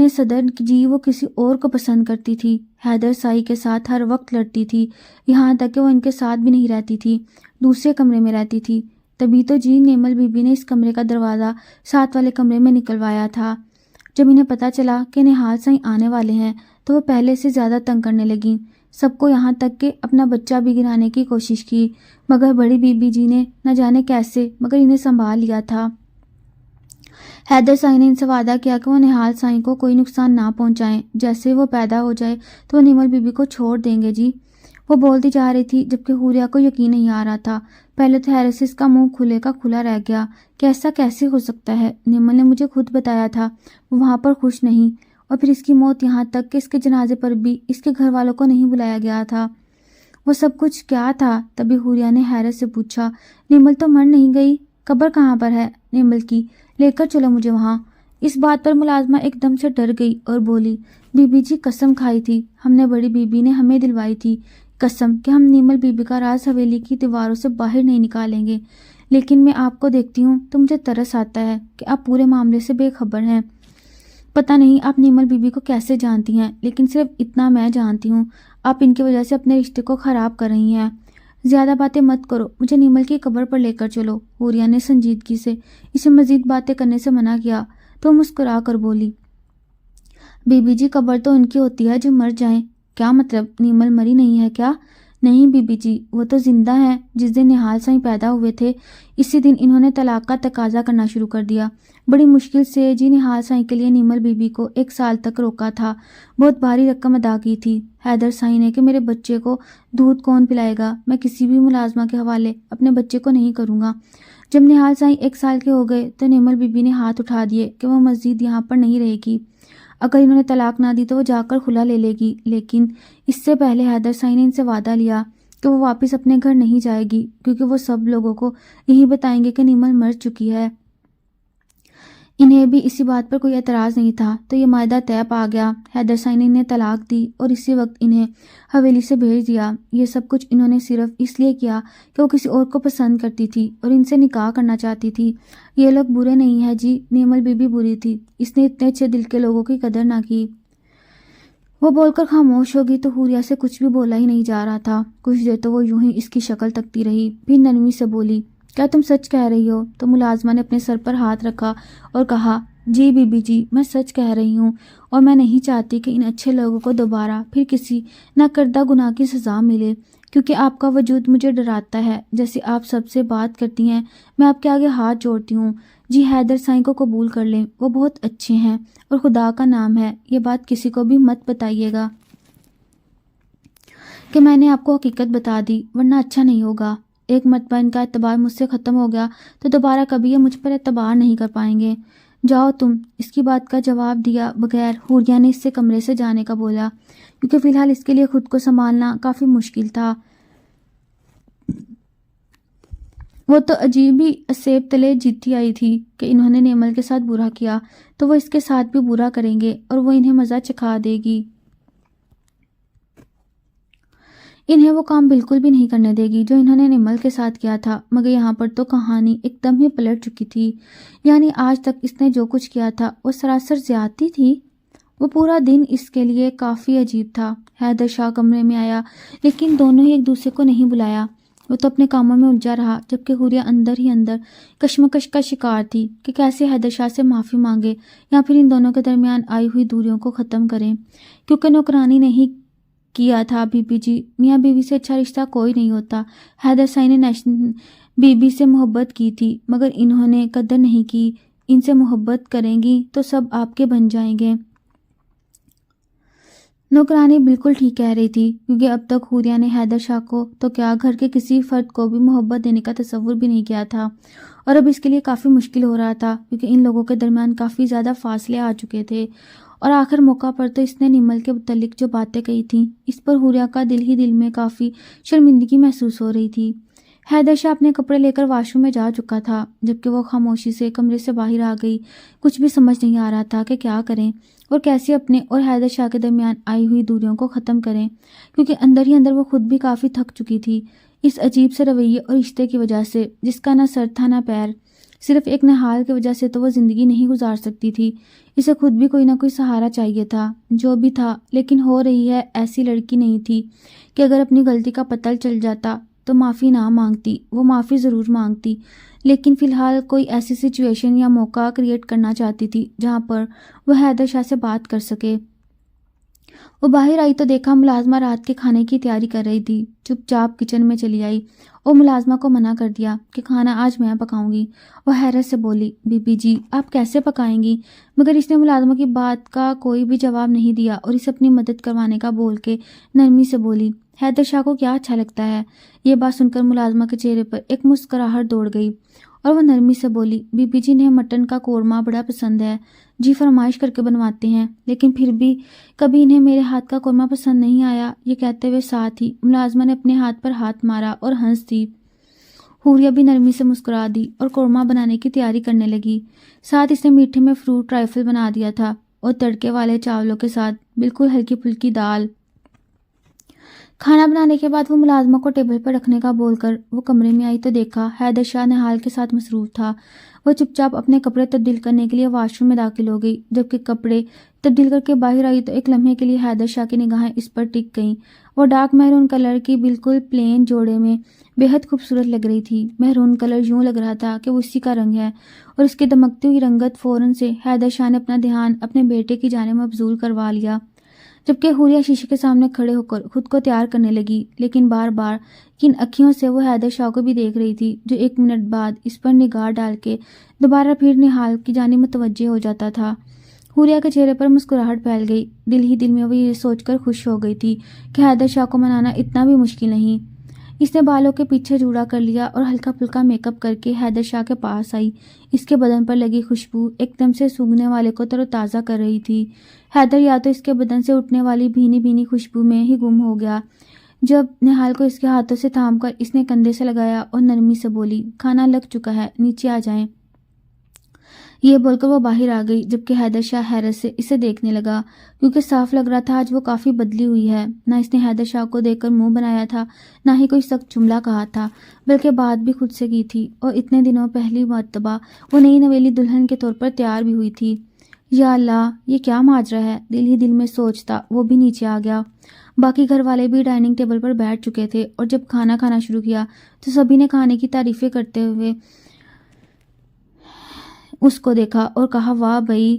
صدر جی وہ کسی اور کو پسند کرتی تھی۔ حیدر سائی کے ساتھ ہر وقت لڑتی تھی، یہاں تک کہ وہ ان کے ساتھ بھی نہیں رہتی تھی، دوسرے کمرے میں رہتی تھی۔ تبھی تو جی نیمل بی بی نے اس کمرے کا دروازہ ساتھ والے کمرے میں نکلوایا تھا۔ جب انہیں پتہ چلا کہ نہال سائیں آنے والے ہیں تو وہ پہلے سے زیادہ تنگ کرنے لگیں سب کو، یہاں تک کہ اپنا بچہ بھی گرانے کی کوشش کی، مگر بڑی بی بی جی نے نہ جانے کیسے مگر انہیں سنبھال لیا تھا۔ حیدر سائیں نے ان سے وعدہ کیا کہ وہ نہال سائیں کو کوئی نقصان نہ پہنچائیں، جیسے وہ پیدا ہو جائے تو وہ نیمل بی بی کو چھوڑ دیں گے جی۔ وہ بولتی جا رہی تھی جبکہ حوریہ کو یقین نہیں آ رہا تھا۔ پہلے تو حیرت سے اس کا منہ کھلے کا کھلا رہ گیا کہ ایسا کیسے ہو سکتا ہے، نیمل نے مجھے خود بتایا تھا وہ وہاں پر خوش نہیں، اور پھر اس کی موت، یہاں تک کہ اس کے جنازے پر بھی اس کے گھر والوں کو نہیں بلایا گیا تھا۔ وہ سب کچھ کیا تھا؟ تبھی حوریہ نے حیرت سے پوچھا، نیمل تو مر نہیں گئی؟ قبر کہاں پر ہے نیمل کی؟ لے کر چلو مجھے وہاں۔ اس بات پر ملازمہ ایک دم سے ڈر گئی اور بولی، بی بی جی قسم کھائی تھی ہم نے، بڑی بی بی نے ہمیں دلوائی تھی قسم کہ ہم نیمل بی بی کا راز حویلی کی دیواروں سے باہر نہیں نکالیں گے، لیکن میں آپ کو دیکھتی ہوں تو مجھے ترس آتا ہے کہ آپ پورے معاملے سے بے خبر ہیں۔ پتہ نہیں آپ نیمل بی بی کو کیسے جانتی ہیں، لیکن صرف اتنا میں جانتی ہوں، آپ ان کی وجہ سے اپنے رشتے کو خراب کر رہی ہیں۔ زیادہ باتیں مت کرو، مجھے نیمل کی قبر پر لے کر چلو۔ حوریہ نے سنجیدگی سے اسے مزید باتیں کرنے سے منع کیا تو مسکرا کر بولی، بی بی جی قبر تو ان کی ہوتی ہے جو مر جائیں۔ کیا مطلب، نیمل مری نہیں ہے کیا؟ نہیں بی بی جی، وہ تو زندہ ہیں۔ جس دن نہال سائیں پیدا ہوئے تھے اسی دن انہوں نے طلاق کا تقاضا کرنا شروع کر دیا۔ بڑی مشکل سے جی نہال سائیں کے لیے نیمل بی بی کو 1 سال تک روکا تھا، بہت بھاری رقم ادا کی تھی حیدر سائیں نے کہ میرے بچے کو دودھ کون پلائے گا، میں کسی بھی ملازمہ کے حوالے اپنے بچے کو نہیں کروں گا۔ جب نہال سائیں 1 سال کے ہو گئے تو نیمل بی بی نے ہاتھ اٹھا دیے کہ وہ مزید یہاں پر نہیں رہے گی، اگر انہوں نے طلاق نہ دی تو وہ جا کر خلا لے لے گی، لیکن اس سے پہلے حیدر سائیں نے ان سے وعدہ لیا کہ وہ واپس اپنے گھر نہیں جائے گی کیونکہ وہ سب لوگوں کو یہی بتائیں گے کہ نیمل مر چکی ہے۔ انہیں بھی اسی بات پر کوئی اعتراض نہیں تھا تو یہ معاہدہ طے پا گیا۔ حیدر سائیں نے انہیں طلاق دی اور اسی وقت انہیں حویلی سے بھیج دیا۔ یہ سب کچھ انہوں نے صرف اس لیے کیا کہ وہ کسی اور کو پسند کرتی تھی اور ان سے نکاح کرنا چاہتی تھی۔ یہ لوگ برے نہیں ہیں جی، نیمل بی بی بری تھی، اس نے اتنے اچھے دل کے لوگوں کی قدر نہ کی۔ وہ بول کر خاموش ہوگی تو حوریہ سے کچھ بھی بولا ہی نہیں جا رہا تھا۔ کچھ دیر تو وہ یوں ہی اس کی شکل تکتی رہی، پھر نرمی سے بولی، کیا تم سچ کہہ رہی ہو؟ تو ملازمہ نے اپنے سر پر ہاتھ رکھا اور کہا، جی بی بی جی میں سچ کہہ رہی ہوں، اور میں نہیں چاہتی کہ ان اچھے لوگوں کو دوبارہ پھر کسی نہ کردہ گناہ کی سزا ملے، کیونکہ آپ کا وجود مجھے ڈراتا ہے۔ جیسے آپ سب سے بات کرتی ہیں میں آپ کے آگے ہاتھ جوڑتی ہوں، جی حیدر سائیں کو قبول کر لیں، وہ بہت اچھے ہیں اور خدا کا نام ہے یہ بات کسی کو بھی مت بتائیے گا کہ میں نے آپ کو حقیقت بتا دی، ورنہ اچھا نہیں ہوگا۔ ایک مرتبہ ان کا اعتبار مجھ سے ختم ہو گیا تو دوبارہ کبھی یہ مجھ پر اعتبار نہیں کر پائیں گے۔ جاؤ تم۔ اس کی بات کا جواب دیا بغیر حوریہ نے اس سے کمرے سے جانے کا بولا، کیونکہ فی الحال اس کے لیے خود کو سنبھالنا کافی مشکل تھا۔ وہ تو عجیب ہی اسیب تلے جیتی آئی تھی کہ انہوں نے نیمل کے ساتھ برا کیا تو وہ اس کے ساتھ بھی برا کریں گے اور وہ انہیں مزہ چکھا دے گی، انہیں وہ کام بالکل بھی نہیں کرنے دے گی جو انہوں نے نیمل کے ساتھ کیا تھا۔ مگر یہاں پر تو کہانی ایک دم ہی پلٹ چکی تھی، یعنی آج تک اس نے جو کچھ کیا تھا وہ سراسر زیادتی تھی۔ وہ پورا دن اس کے لیے کافی عجیب تھا۔ حیدر شاہ کمرے میں آیا لیکن دونوں ہی ایک دوسرے کو نہیں بلایا۔ وہ تو اپنے کاموں میں الجھا رہا جبکہ حوریہ اندر ہی اندر کشمکش کا شکار تھی کہ کیسے حیدر شاہ سے معافی مانگے یا پھر ان دونوں کے درمیان آئی ہوئی دوریوں کو ختم کریں، کیونکہ نوکرانی نہیں کیا تھا بی بی جی، میاں بیوی سے اچھا رشتہ کوئی نہیں ہوتا۔ حیدر شاہ نے بی بی سے محبت کی تھی مگر انہوں نے قدر نہیں کی۔ ان سے محبت کریں گی تو سب آپ کے بن جائیں گے۔ نوکرانی بالکل ٹھیک کہہ رہی تھی، کیونکہ اب تک حوریہ نے حیدر شاہ کو تو کیا گھر کے کسی فرد کو بھی محبت دینے کا تصور بھی نہیں کیا تھا، اور اب اس کے لیے کافی مشکل ہو رہا تھا کیونکہ ان لوگوں کے درمیان کافی زیادہ فاصلے آ چکے تھے۔ اور آخر موقع پر تو اس نے نمل کے متعلق جو باتیں کہی تھیں اس پر حوریہ کا دل ہی دل میں کافی شرمندگی محسوس ہو رہی تھی۔ حیدر شاہ اپنے کپڑے لے کر واش روم میں جا چکا تھا جبکہ وہ خاموشی سے کمرے سے باہر آ گئی۔ کچھ بھی سمجھ نہیں آ رہا تھا کہ کیا کریں اور کیسے اپنے اور حیدر شاہ کے درمیان آئی ہوئی دوریوں کو ختم کریں، کیونکہ اندر ہی اندر وہ خود بھی کافی تھک چکی تھی اس عجیب سے رویے اور رشتے کی وجہ سے جس کا نہ سر تھا نہ پیر۔ صرف ایک نہال کی وجہ سے تو وہ زندگی نہیں گزار سکتی تھی، اسے خود بھی کوئی نہ کوئی سہارا چاہیے تھا۔ جو بھی تھا لیکن ہو رہی ہے ایسی لڑکی نہیں تھی کہ اگر اپنی غلطی کا پتہ چل جاتا تو معافی نہ مانگتی، وہ معافی ضرور مانگتی، لیکن فی الحال کوئی ایسی سچویشن یا موقع کریٹ کرنا چاہتی تھی جہاں پر وہ حیدر شاہ سے بات کر سکے۔ وہ باہر آئی تو دیکھا ملازمہ رات کے کھانے کی تیاری کر رہی تھی۔ چپ چاپ کچن میں چلی آئی اور ملازمہ کو منع کر دیا کہ کھانا آج میں پکاؤں گی۔ وہ حیرت سے بولی، بی بی جی آپ کیسے پکائیں گی؟ مگر اس نے ملازمہ کی بات کا کوئی بھی جواب نہیں دیا اور اسے اپنی مدد کروانے کا بول کے نرمی سے بولی، حیدر شاہ کو کیا اچھا لگتا ہے؟ یہ بات سن کر ملازمہ کے چہرے پر ایک مسکراہٹ دوڑ گئی اور وہ نرمی سے بولی، بی بی جی انہیں مٹن کا قورمہ بڑا پسند ہے، جی فرمائش کر کے بنواتے ہیں، لیکن پھر بھی کبھی انہیں میرے ہاتھ کا قورمہ پسند نہیں آیا۔ یہ کہتے ہوئے ساتھ ہی ملازمہ نے اپنے ہاتھ پر ہاتھ مارا اور ہنس دی۔ حوریہ بھی نرمی سے مسکرا دی اور قورمہ بنانے کی تیاری کرنے لگی۔ ساتھ اس نے میٹھے میں فروٹ رائفل بنا دیا تھا اور تڑکے والے چاولوں کے ساتھ بالکل ہلکی پھلکی دال۔ کھانا بنانے کے بعد وہ ملازمہ کو ٹیبل پر رکھنے کا بول کر وہ کمرے میں آئی تو دیکھا حیدر شاہ نہال کے ساتھ مصروف تھا۔ وہ چپ چاپ اپنے کپڑے تبدیل کرنے کے لیے واش روم میں داخل ہو گئی۔ جبکہ کپڑے تبدیل کر کے باہر آئی تو ایک لمحے کے لیے حیدر شاہ کی نگاہیں اس پر ٹک گئیں۔ وہ ڈارک میرون کلر کی بالکل پلین جوڑے میں بے حد خوبصورت لگ رہی تھی۔ میرون کلر یوں لگ رہا تھا کہ وہ اسی کا رنگ ہے، اور اس کی دمکتی ہوئی رنگت فوراً سے حیدر شاہ نے اپنا دھیان اپنے بیٹے کی جانب مبذول کروا لیا۔ جبکہ حوریہ شیشے کے سامنے کھڑے ہو کر خود کو تیار کرنے لگی، لیکن بار بار کن اکھیوں سے وہ حیدر شاہ کو بھی دیکھ رہی تھی جو ایک منٹ بعد اس پر نگاہ ڈال کے دوبارہ پھر نہال کی جانب متوجہ ہو جاتا تھا۔ حوریہ کے چہرے پر مسکراہٹ پھیل گئی۔ دل ہی دل میں وہ یہ سوچ کر خوش ہو گئی تھی کہ حیدر شاہ کو منانا اتنا بھی مشکل نہیں۔ اس نے بالوں کے پیچھے جوڑا کر لیا اور ہلکا پھلکا میک اپ کر کے حیدر شاہ کے پاس آئی۔ اس کے بدن پر لگی خوشبو ایک دم سے سونگھنے والے کو تر و تازہ کر رہی تھی۔ حیدر یا تو اس کے بدن سے اٹھنے والی بھینی بھینی خوشبو میں ہی گم ہو گیا جب نہال کو اس کے ہاتھوں سے تھام کر اس نے کندھے سے لگایا اور نرمی سے بولی، کھانا لگ چکا ہے، نیچے آ جائیں۔ یہ بول کر وہ باہر آ گئی جبکہ حیدر شاہ حیرت سے اسے دیکھنے لگا، کیونکہ صاف لگ رہا تھا آج وہ کافی بدلی ہوئی ہے۔ نہ اس نے حیدر شاہ کو دیکھ کر منہ بنایا تھا، نہ ہی کوئی سخت جملہ کہا تھا، بلکہ بات بھی خود سے کی تھی، اور اتنے دنوں پہلی مرتبہ وہ نئی نویلی دلہن کے طور پر تیار بھی ہوئی تھی۔ یا اللہ، یہ کیا ماجرا ہے؟ دل ہی دل میں سوچتا وہ بھی نیچے آ گیا۔ باقی گھر والے بھی ڈائننگ ٹیبل پر بیٹھ چکے تھے، اور جب کھانا کھانا شروع کیا تو سبھی نے کھانے کی تعریفیں کرتے ہوئے اس کو دیکھا اور کہا، واہ بھئی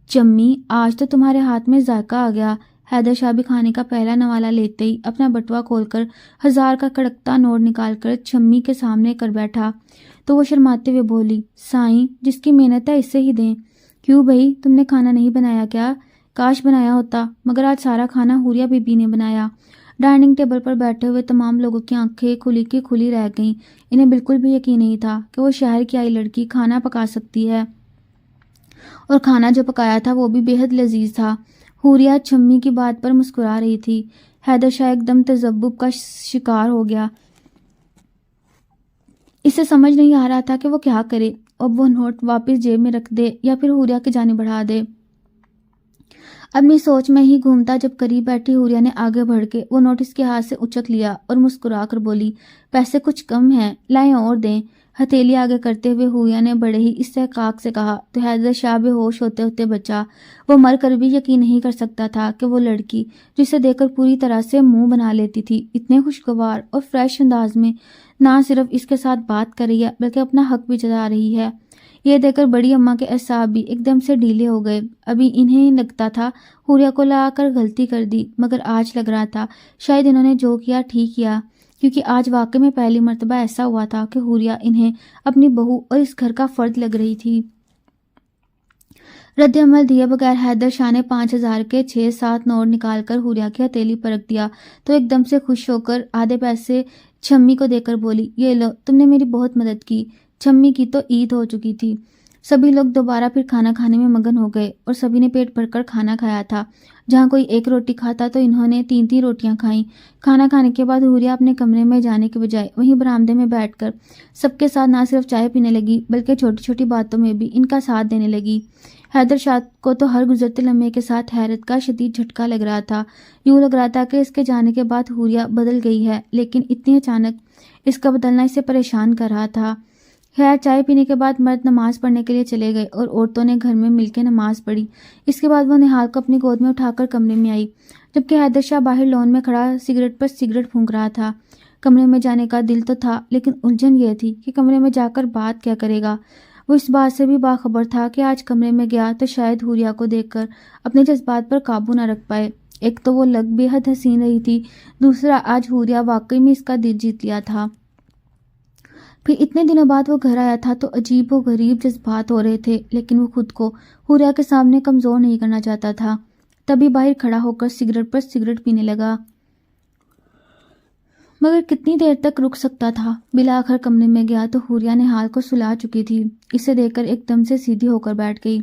چمی، آج تو تمہارے ہاتھ میں ذائقہ آ گیا۔ حیدر شاہ بھی کھانے کا پہلا نوالا لیتے ہی اپنا بٹوا کھول کر 1000 کا کڑکتا نوٹ نکال کر چمی کے سامنے کر بیٹھا تو وہ شرماتے ہوئے بولی، سائیں جس کی محنت ہے اسے ہی دیں۔ کیوں بھئی، تم نے کھانا نہیں بنایا کیا؟ کاش بنایا ہوتا، مگر آج سارا کھانا حوریہ بی بی نے بنایا۔ ڈائننگ ٹیبل پر بیٹھے ہوئے تمام لوگوں کی آنکھیں کھلی کی کھلی رہ گئیں۔ انہیں بالکل بھی یقین نہیں تھا کہ وہ شہر کی آئی لڑکی کھانا پکا سکتی ہے، اور کھانا جو پکایا تھا وہ بھی بے حد لذیذ تھا۔ حوریہ چمی کی بات پر مسکرا رہی تھی۔ حیدر شاہ ایک دم تذبذب کا شکار ہو گیا۔ اسے سمجھ نہیں آ رہا تھا کہ وہ کیا کرے، اب وہ نوٹ واپس جیب میں رکھ دے یا پھر حوریہ کی جانب بڑھا دے۔ اپنی سوچ میں ہی گھومتا جب قریب بیٹھی حوریہ نے آگے بڑھ کے وہ نوٹ اس کے ہاتھ سے اچک لیا اور مسکرا کر بولی، پیسے کچھ کم ہیں، لائیں اور دیں۔ ہتھیلی آگے کرتے ہوئے حوریا نے بڑے ہی استحقاق سے کہا تو حیدر شاہ بے ہوش ہوتے ہوتے بچا۔ وہ مر کر بھی یقین نہیں کر سکتا تھا کہ وہ لڑکی جسے دیکھ کر پوری طرح سے منہ بنا لیتی تھی، اتنے خوشگوار اور فریش انداز میں نہ صرف اس کے ساتھ بات کر رہی ہے بلکہ اپنا حق بھی جتا رہی ہے۔ یہ دیکھ کر بڑی اماں کے اعصاب بھی ایک دم سے ڈھیلے ہو گئے۔ ابھی انہیں لگتا تھا حوریا کو لا کر غلطی کر دی، مگر آج لگ رہا تھا شاید انہوں نے جو کیا ٹھیک کیا، کیونکہ آج واقعی میں پہلی مرتبہ ایسا ہوا تھا کہ حوریا انہیں اپنی بہو اور اس گھر کا فرد لگ رہی تھی۔ رد عمل دیے بغیر حیدر شاہ نے 5,000 کے 6-7 نوٹ نکال کر حوریا کی ہتھیلی پر رکھ دیا تو ایک دم سے خوش ہو کر آدھے پیسے چھمی کو دے کر بولی، یہ لو، تم نے میری بہت مدد کی۔ چھمی کی تو عید ہو چکی تھی۔ سبھی لوگ دوبارہ پھر کھانا کھانے میں مگن ہو گئے اور سبھی نے پیٹ بھر کر کھانا کھایا تھا۔ جہاں کوئی ایک روٹی کھاتا تو انہوں نے 3 روٹیاں کھائیں۔ کھانا کھانے کے بعد حوریا اپنے کمرے میں جانے کے بجائے وہیں برآمدے میں بیٹھ کر سب کے ساتھ نہ صرف چائے پینے لگی بلکہ چھوٹی چھوٹی باتوں میں بھی ان کا ساتھ دینے لگی۔ حیدر شاہ کو تو ہر گزرتے لمحے کے ساتھ حیرت کا شدید جھٹکا لگ رہا تھا۔ یوں لگ رہا تھا کہ اس کے جانے کے بعد حوریا بدل گئی ہے، لیکن اتنی اچانک اس کا بدلنا اسے پریشان کر رہا تھا۔ خیر، چائے پینے کے بعد مرد نماز پڑھنے کے لیے چلے گئے اور عورتوں نے گھر میں مل کے نماز پڑھی۔ اس کے بعد وہ نہال کو اپنی گود میں اٹھا کر کمرے میں آئی، جبکہ حیدر شاہ باہر لون میں کھڑا سگریٹ پر سگریٹ پھونک رہا تھا۔ کمرے میں جانے کا دل تو تھا، لیکن الجھن یہ تھی کہ کمرے میں جا کر بات کیا کرے گا۔ وہ اس بات سے بھی باخبر تھا کہ آج کمرے میں گیا تو شاید حوریا کو دیکھ کر اپنے جذبات پر قابو نہ رکھ پائے۔ ایک تو وہ لگ بے حد حسین رہی تھی، دوسرا آج حوریا واقعی میں اس کا دل جیت لیا تھا۔ پھر اتنے دنوں بعد وہ گھر آیا تھا تو عجیب و غریب جذبات ہو رہے تھے، لیکن وہ خود کو حوریا کے سامنے کمزور نہیں کرنا چاہتا تھا۔ تبھی باہر کھڑا ہو کر سگریٹ پر سگریٹ پینے لگا، مگر کتنی دیر تک رک سکتا تھا۔ بالآخر کمرے میں گیا تو حوریا نہال کو سلا چکی تھی۔ اسے دیکھ کر ایک دم سے سیدھی ہو کر بیٹھ گئی۔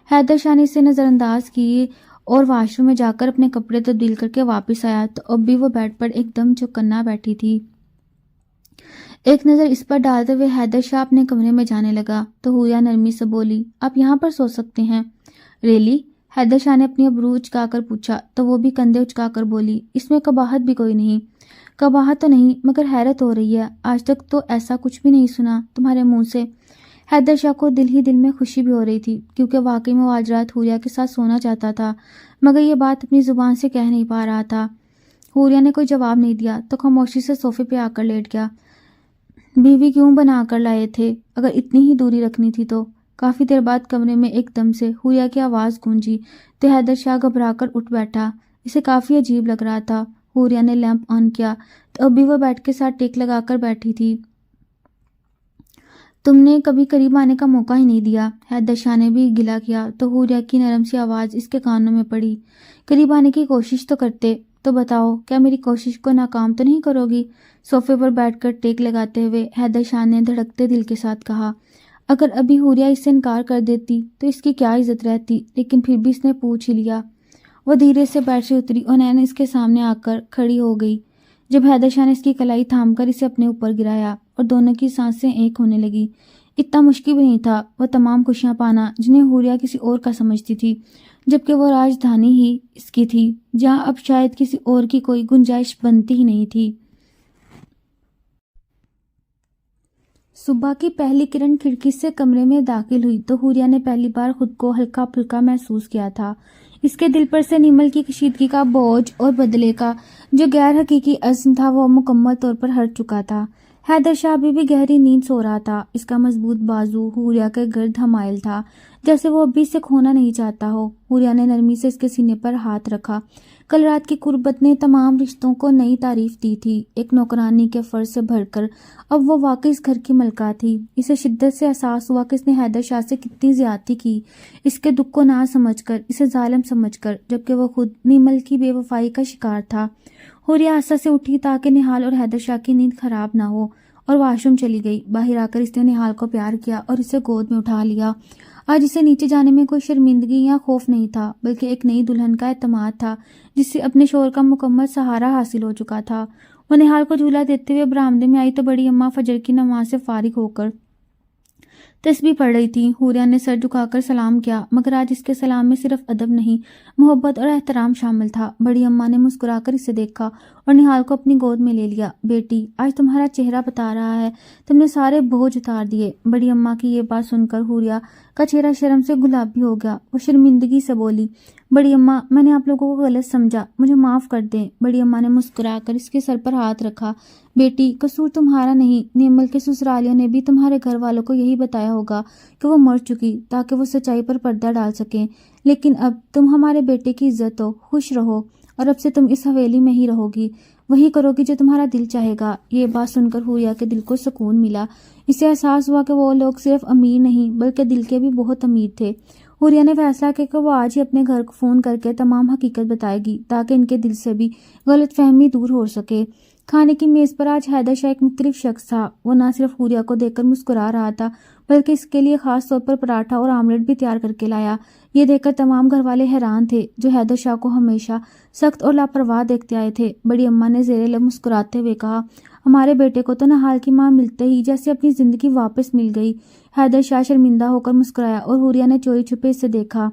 حیدر شاہ نے اسے نظر انداز کی اور واش روم میں جا کر اپنے کپڑے تبدیل کر کے واپس آیا تو اب بھی وہ بیڈ پر ایک دم چوکنا بیٹھی تھی۔ ایک نظر اس پر ڈالتے ہوئے حیدر شاہ اپنے کمرے میں جانے لگا تو حوریا نرمی سے بولی، آپ یہاں پر سو سکتے ہیں۔ ریلی؟ حیدر شاہ نے اپنی ابرو اچکا کر پوچھا تو وہ بھی کندھے اچکا کر بولی، اس میں قباحت بھی کوئی نہیں۔ قباحت تو نہیں، مگر حیرت ہو رہی ہے، آج تک تو ایسا کچھ بھی نہیں سنا تمہارے منہ سے۔ حیدر شاہ کو دل ہی دل میں خوشی بھی ہو رہی تھی، کیونکہ واقعی میں وہ آج رات حوریا کے ساتھ سونا چاہتا تھا، مگر یہ بات اپنی زبان سے کہہ نہیں پا رہا تھا۔ حوریا نے کوئی جواب نہیں دیا تو خاموشی سے صوفے پہ آ کر لیٹ گیا۔ بیوی کیوں بنا کر لائے تھے اگر اتنی ہی دوری رکھنی تھی تو؟ کافی دیر بعد کمرے میں ایک دم سے حوریا کی آواز گونجی تو حیدر شاہ گھبرا کر اٹھ بیٹھا۔ اسے کافی عجیب لگ رہا تھا۔ حوریا نے لیمپ آن کیا تو اب بھی وہ بیڈ کے ساتھ ٹیک لگا کر بیٹھی تھی۔ تم نے کبھی قریب آنے کا موقع ہی نہیں دیا، حیدر شاہ نے بھی گلہ کیا تو حوریا کی نرم سی آواز اس کے کانوں میں پڑی، قریب آنے کی کوشش تو کرتے، تو بتاؤ کیا میری کوشش کو ناکام تو نہیں کرو گی؟ صوفے پر بیٹھ کر ٹیک لگاتے ہوئے حیدر شاہ نے دھڑکتے دل کے ساتھ کہا۔ اگر ابھی حوریا اس سے انکار کر دیتی تو اس کی کیا عزت رہتی، لیکن پھر بھی اس نے پوچھ ہی لیا۔ وہ دھیرے سے بیڈ سے اتری اور نین اس کے سامنے آ کر کھڑی ہو گئی۔ جب حیدر شاہ نے اس کی کلائی تھام کر اسے اپنے اوپر گرایا اور دونوں کی سانسیں ایک ہونے لگی، اتنا مشکل بھی نہیں تھا وہ تمام خوشیاں پانا جنہیں حوریا کسی اور کا سمجھتی تھی، جبکہ وہ راجدھانی ہی اس کی تھی، جہاں اب شاید کسی اور کی کوئی گنجائش بنتی ہی نہیں تھی۔ صبح کی پہلی کرن کھڑکی سے کمرے میں داخل ہوئی تو حوریا نے پہلی بار خود کو ہلکا پھلکا محسوس کیا تھا۔ اس کے دل پر سے نیمل کی کشیدگی کا بوجھ اور بدلے کا جو غیر حقیقی عزم تھا وہ مکمل طور پر ہٹ چکا تھا۔ حیدر شاہ بھی گہری نیند سو رہا تھا۔ اس کا مضبوط بازو حوریا کے گرد حمائل تھا، جیسے وہ ابھی سے کھونا نہیں چاہتا ہو۔ حوریا نے نرمی سے اس کے سینے پر ہاتھ رکھا۔ کل رات کی قربت نے تمام رشتوں کو نئی تعریف دی تھی۔ ایک نوکرانی کے فرض سے بڑھ کر اب وہ واقعی اس گھر کی ملکہ تھی۔ اسے شدت سے احساس ہوا کہ اس نے حیدر شاہ سے کتنی زیادتی کی، اس کے دکھ کو نہ سمجھ کر، اسے ظالم سمجھ کر، جبکہ وہ خود نیمل کی بے وفائی کا شکار تھا۔ حوریا آسا سے اٹھی تاکہ نہال اور حیدر شاہ کی نیند خراب نہ ہو اور واش روم چلی گئی۔ باہر آ کر اس نے نہال کو پیار کیا اور اسے گود میں اٹھا لیا۔ آج اسے نیچے جانے میں کوئی شرمندگی یا خوف نہیں تھا، بلکہ ایک نئی دلہن کا اعتماد تھا جس سے اپنے شوہر کا مکمل سہارا حاصل ہو چکا تھا۔ وہ نہال کو جھولا دیتے ہوئے برآمدے میں آئی تو بڑی اماں فجر کی نماز سے فارغ ہو کر تسبیح پڑھ رہی تھی۔ حوریہ نے سر جھکا کر سلام کیا، مگر آج اس کے سلام میں صرف ادب نہیں، محبت اور احترام شامل تھا۔ بڑی اماں نے مسکرا کر اسے دیکھا اور نہال کو اپنی گود میں لے لیا۔ بیٹی، آج تمہارا چہرہ بتا رہا ہے تم نے سارے بوجھ اتار دیے۔ بڑی اماں کی یہ بات سن کر حوریہ کا چہرہ شرم سے گلابی ہو گیا۔ وہ شرمندگی سے بولی، بڑی اماں، میں نے آپ لوگوں کو غلط سمجھا، مجھے معاف کر دیں۔ بڑی اماں نے مسکرا کر اس کے سر پر ہاتھ رکھا۔ بیٹی، قصور تمہارا نہیں، نیمل کے سسرالیوں نے بھی تمہارے گھر والوں کو یہی بتایا ہوگا کہ وہ مر چکی تاکہ وہ سچائی پر پردہ ڈال سکیں، لیکن اب تم ہمارے بیٹے کی عزت ہو، خوش رہو، اور اب سے تم اس حویلی میں ہی رہو گی، وہی کرو گی جو تمہارا دل چاہے گا۔ یہ بات سن کر حوریہ کے دل کو سکون ملا۔ اسے احساس ہوا کہ وہ لوگ صرف امیر نہیں بلکہ دل کے بھی بہت امیر تھے۔ حوریہ نے فیصلہ کیا کہ وہ آج ہی اپنے گھر کو فون کر کے تمام حقیقت بتائے گی تاکہ ان کے دل سے بھی غلط فہمی دور ہو سکے۔ کھانے کی میز پر آج حیدر شاہ ایک مختلف شخص تھا۔ وہ نہ صرف حوریہ کو دیکھ کر مسکرا رہا تھا بلکہ اس کے لیے خاص طور پر پراٹھا اور آملیٹ بھی تیار کر کے لایا۔ یہ دیکھ کر تمام گھر والے حیران تھے جو حیدر شاہ کو ہمیشہ سخت اور لاپرواہ دیکھتے آئے تھے۔ بڑی اماں نے زیر لب مسکراتے ہوئے کہا، ہمارے بیٹے کو تو نہال کی ماں ملتے ہی جیسے اپنی زندگی واپس مل گئی۔ حیدر شاہ شرمندہ ہو کر مسکرایا اور حوریہ نے چوری چھپے اسے دیکھا۔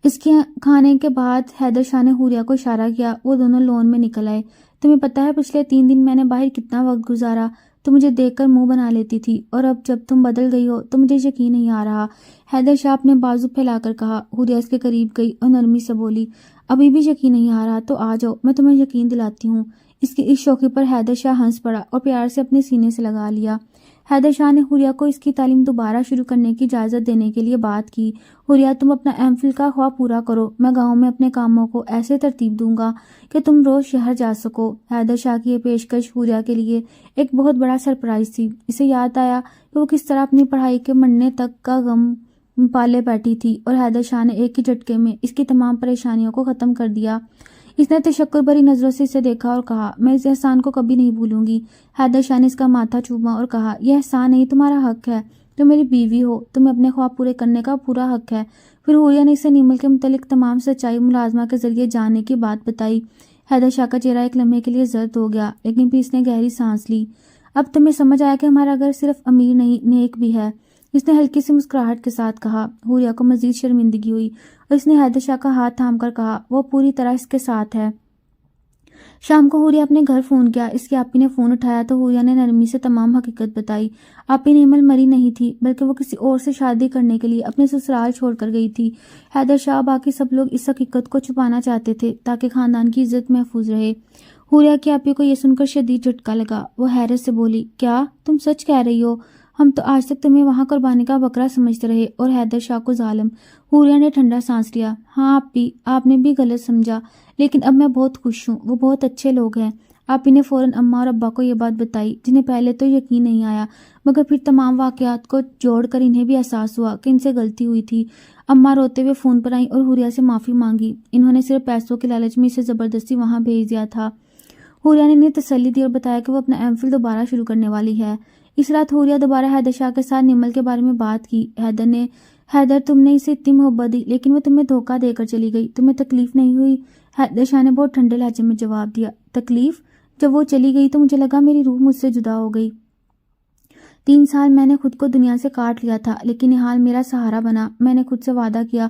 اس کے کھانے کے بعد حیدر شاہ نے حوریہ کو اشارہ کیا۔ وہ دونوں لون میں نکل آئے۔ تمہیں پتہ ہے پچھلے 3 دن میں نے باہر کتنا وقت گزارا؟ تو مجھے دیکھ کر منہ بنا لیتی تھی، اور اب جب تم بدل گئی ہو تو مجھے یقین نہیں آ رہا۔ حیدر شاہ اپنے بازو پھیلا کر کہا۔ حوریہ اس کے قریب گئی اور نرمی سے بولی، ابھی بھی یقین نہیں آ رہا تو آ جاؤ، میں تمہیں یقین دلاتی ہوں۔ اس کی اس شوخی پر حیدر شاہ ہنس پڑا اور پیار سے اپنے سینے سے لگا لیا۔ حیدر شاہ نے حوریہ کو اس کی تعلیم دوبارہ شروع کرنے کی اجازت دینے کے لیے بات کی۔ حوریہ، تم اپنا ایم فل کا خواب پورا کرو، میں گاؤں میں اپنے کاموں کو ایسے ترتیب دوں گا کہ تم روز شہر جا سکو۔ حیدر شاہ کی یہ پیشکش حوریہ کے لیے ایک بہت بڑا سرپرائز تھی۔ اسے یاد آیا کہ وہ کس طرح اپنی پڑھائی کے مرنے تک کا غم پالے بیٹھی تھی، اور حیدر شاہ نے ایک ہی جھٹکے میں اس کی تمام پریشانیوں کو ختم کر دیا۔ اس نے تشکر بھری نظروں سے اسے دیکھا اور کہا، میں اس احسان کو کبھی نہیں بھولوں گی۔ حیدر شاہ نے اس کا ماتھا چوما اور کہا، یہ احسان نہیں، تمہارا حق ہے، تم میری بیوی ہو، تمہیں اپنے خواب پورے کرنے کا پورا حق ہے۔ پھر حوریہ نے اسے نیمل کے متعلق تمام سچائی ملازمہ کے ذریعے جاننے کی بات بتائی۔ حیدر شاہ کا چہرہ ایک لمحے کے لیے زرد ہو گیا، لیکن پھر اس نے گہری سانس لی۔ اب تمہیں سمجھ آیا کہ ہمارا گھر صرف امیر نہیں، نیک بھی ہے، اس نے ہلکی سی مسکراہٹ کے ساتھ کہا۔ حوریہ کو مزید شرمندگی ہوئی اور اس نے حیدر شاہ کا ہاتھ تھام کر کہا، وہ پوری طرح اس کے ساتھ ہے۔ شام کو حوریہ اپنے گھر فون کیا۔ اس کی آپی نے فون اٹھایا تو حوریہ نے نرمی سے تمام حقیقت بتائی۔ آپی نیمل مری نہیں تھی بلکہ وہ کسی اور سے شادی کرنے کے لیے اپنے سسرال چھوڑ کر گئی تھی۔ حیدر شاہ باقی سب لوگ اس حقیقت کو چھپانا چاہتے تھے تاکہ خاندان کی عزت محفوظ رہے۔ حوریہ کی آپی کو یہ سن کر شدید جھٹکا لگا۔ وہ حیرت سے بولی، کیا تم سچ کہہ رہی ہو؟ ہم تو آج تک تمہیں وہاں قربانی کا بکرا سمجھتے رہے اور حیدر شاہ کو ظالم۔ حوریہ نے ٹھنڈا سانس لیا۔ ہاں آپی، آپ نے بھی غلط سمجھا، لیکن اب میں بہت خوش ہوں، وہ بہت اچھے لوگ ہیں۔ آپی نے فوراً اماں اور ابا کو یہ بات بتائی، جنہیں پہلے تو یقین نہیں آیا، مگر پھر تمام واقعات کو جوڑ کر انہیں بھی احساس ہوا کہ ان سے غلطی ہوئی تھی۔ اماں روتے ہوئے فون پر آئیں اور حوریہ سے معافی مانگی۔ انہوں نے صرف پیسوں کے لالچ میں اسے زبردستی وہاں بھیج دیا تھا۔ حوریہ نے انہیں تسلی دی اور بتایا کہ وہ اپنا ایم فل دوبارہ شروع کرنے والی ہے۔ اس رات حوریہ دوبارہ حیدر شاہ کے ساتھ نیمل کے بارے میں بات کی۔ حیدر تم نے اسے اتنی محبت دی لیکن وہ تمہیں دھوکہ دے کر چلی گئی، تمہیں تکلیف نہیں ہوئی؟ حیدر شاہ نے بہت ٹھنڈے لہجے میں جواب دیا، تکلیف؟ جب وہ چلی گئی تو مجھے لگا میری روح مجھ سے جدا ہو گئی۔ 3 سال میں نے خود کو دنیا سے کاٹ لیا تھا، لیکن نہال میرا سہارا بنا۔ میں نے خود سے وعدہ کیا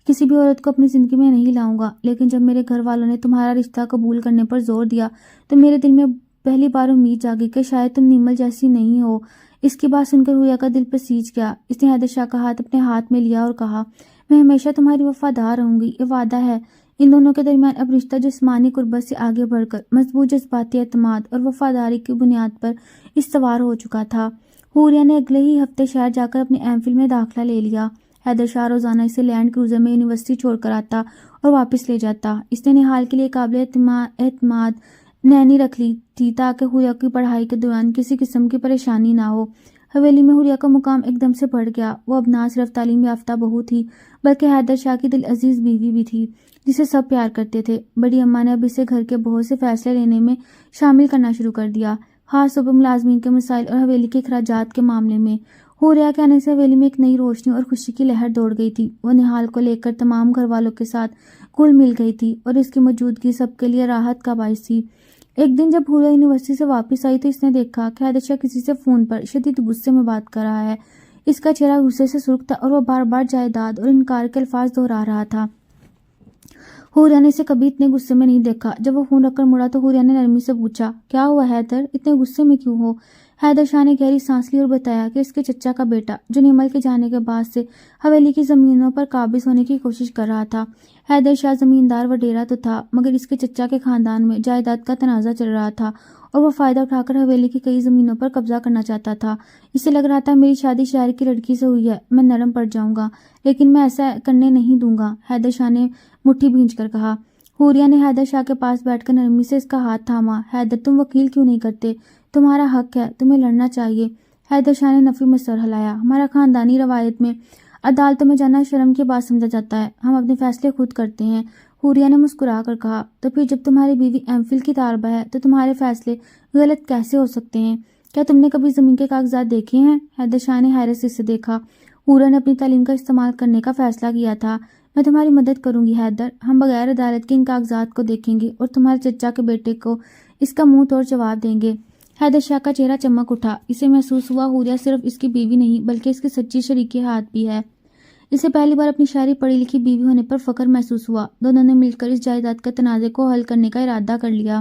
کسی بھی عورت کو اپنی زندگی میں نہیں لاؤں گا، لیکن جب میرے گھر والوں نے تمہارا رشتہ قبول کرنے پر زور دیا تو میرے دل میں پہلی بار امید جاگی کہ شاید تم نیمل جیسی نہیں ہو۔ اس کی بات سن کر حوریہ کا دل پسیج گیا۔ اس نے حیدر شاہ کا ہاتھ اپنے ہاتھ میں لیا اور کہا، میں ہمیشہ تمہاری وفادار رہوں گی، یہ وعدہ ہے۔ ان دونوں کے درمیان اب رشتہ جسمانی قربت سے آگے بڑھ کر مضبوط جذباتی اعتماد اور وفاداری کی بنیاد پر استوار ہو چکا تھا۔ حوریہ نے اگلے ہی ہفتے شہر جا کر اپنے ایم فل میں داخلہ لے لیا۔ حیدر شاہ روزانہ اسے لینڈ کروزر میں یونیورسٹی چھوڑ کر آتا اور واپس لے جاتا۔ اس نے نہال کے لیے قابل اعتماد نینی رکھ لی تھی تاکہ حوریہ کی پڑھائی کے دوران کسی قسم کی پریشانی نہ ہو۔ حویلی میں حوریہ کا مقام ایک دم سے بڑھ گیا۔ وہ اب نہ صرف تعلیم یافتہ بہو تھی بلکہ حیدر شاہ کی دل عزیز بیوی بھی تھی جسے سب پیار کرتے تھے۔ بڑی اماں نے اب اسے گھر کے بہت سے فیصلے لینے میں شامل کرنا شروع کر دیا، خاص طور پر ملازمین کے مسائل اور حویلی کے اخراجات کے معاملے میں۔ حوریہ کے آنے سے حویلی میں ایک نئی روشنی اور خوشی کی لہر دوڑ گئی تھی۔ وہ نہال کو لے کر تمام گھر والوں کے ساتھ گل مل گئی تھی اور اس کی موجودگی سب کے لیے راحت کا باعث تھی۔ ایک دن جب حوریہ یونیورسٹی سے واپس آئی تو اس نے دیکھا کہ حیدر شاہ کسی سے فون پر شدید غصے میں بات کر رہا ہے۔ اس کا چہرہ غصے سے سرخ تھا اور وہ بار بار جائیداد اور انکار کے الفاظ دہرا رہا تھا۔ حوریہ نے اسے کبھی اتنے غصے میں نہیں دیکھا۔ جب وہ فون رکھ کر مڑا تو حوریہ نے نرمی سے پوچھا، کیا ہوا حیدر، اتنے غصے میں کیوں ہو؟ حیدر شاہ نے گہری سانس لی اور بتایا کہ اس کے چچا کا بیٹا جو نیمل کے جانے کے بعد سے حویلی کی زمینوں پر قابض ہونے کی کوشش کر رہا تھا۔ حیدر شاہ زمیندار وڈیرا تو تھا، مگر اس کے چچا کے خاندان میں جائیداد کا تنازع چل رہا تھا اور وہ فائدہ اٹھا کر حویلی کی کئی زمینوں پر قبضہ کرنا چاہتا تھا۔ اسے لگ رہا تھا میری شادی شہر کی لڑکی سے ہوئی ہے، میں نرم پڑ جاؤں گا، لیکن میں ایسا کرنے نہیں دوں گا، حیدر شاہ نے مٹھی بھینچ کر کہا۔ حوریہ نے حیدر شاہ کے پاس بیٹھ کر نرمی سے اس کا ہاتھ تھاما۔ حیدر، تم وکیل کیوں نہیں کرتے؟ تمہارا حق ہے، تمہیں لڑنا چاہیے۔ حیدر شاہ نے نفی میں سر ہلایا۔ ہمارا خاندانی روایت میں عدالتوں میں جانا شرم کی بات سمجھا جاتا ہے، ہم اپنے فیصلے خود کرتے ہیں۔ حوریہ نے مسکرا کر کہا، تو پھر جب تمہاری بیوی ایم فل کی طالبہ ہے تو تمہارے فیصلے غلط کیسے ہو سکتے ہیں؟ کیا تم نے کبھی زمین کے کاغذات دیکھے ہیں؟ حیدر شاہ نے حیرت سے اسے دیکھا۔ حوریہ نے اپنی تعلیم کا استعمال کرنے کا فیصلہ کیا تھا۔ میں تمہاری مدد کروں گی حیدر، ہم بغیر عدالت کے ان کاغذات کو دیکھیں گے اور تمہارے چچا کے بیٹے کو اس کا منہ توڑ جواب دیں گے۔ حیدر شاہ کا چہرہ چمک اٹھا۔ اسے محسوس ہوا حوریہ صرف اس کی بیوی نہیں بلکہ اس کی سچی شریک ہاتھ بھی ہے۔ اسے پہلی بار اپنی شہری پڑھی لکھی بیوی ہونے پر فخر محسوس ہوا۔ دونوں نے مل کر اس جائیداد کے تنازع کو حل کرنے کا ارادہ کر لیا۔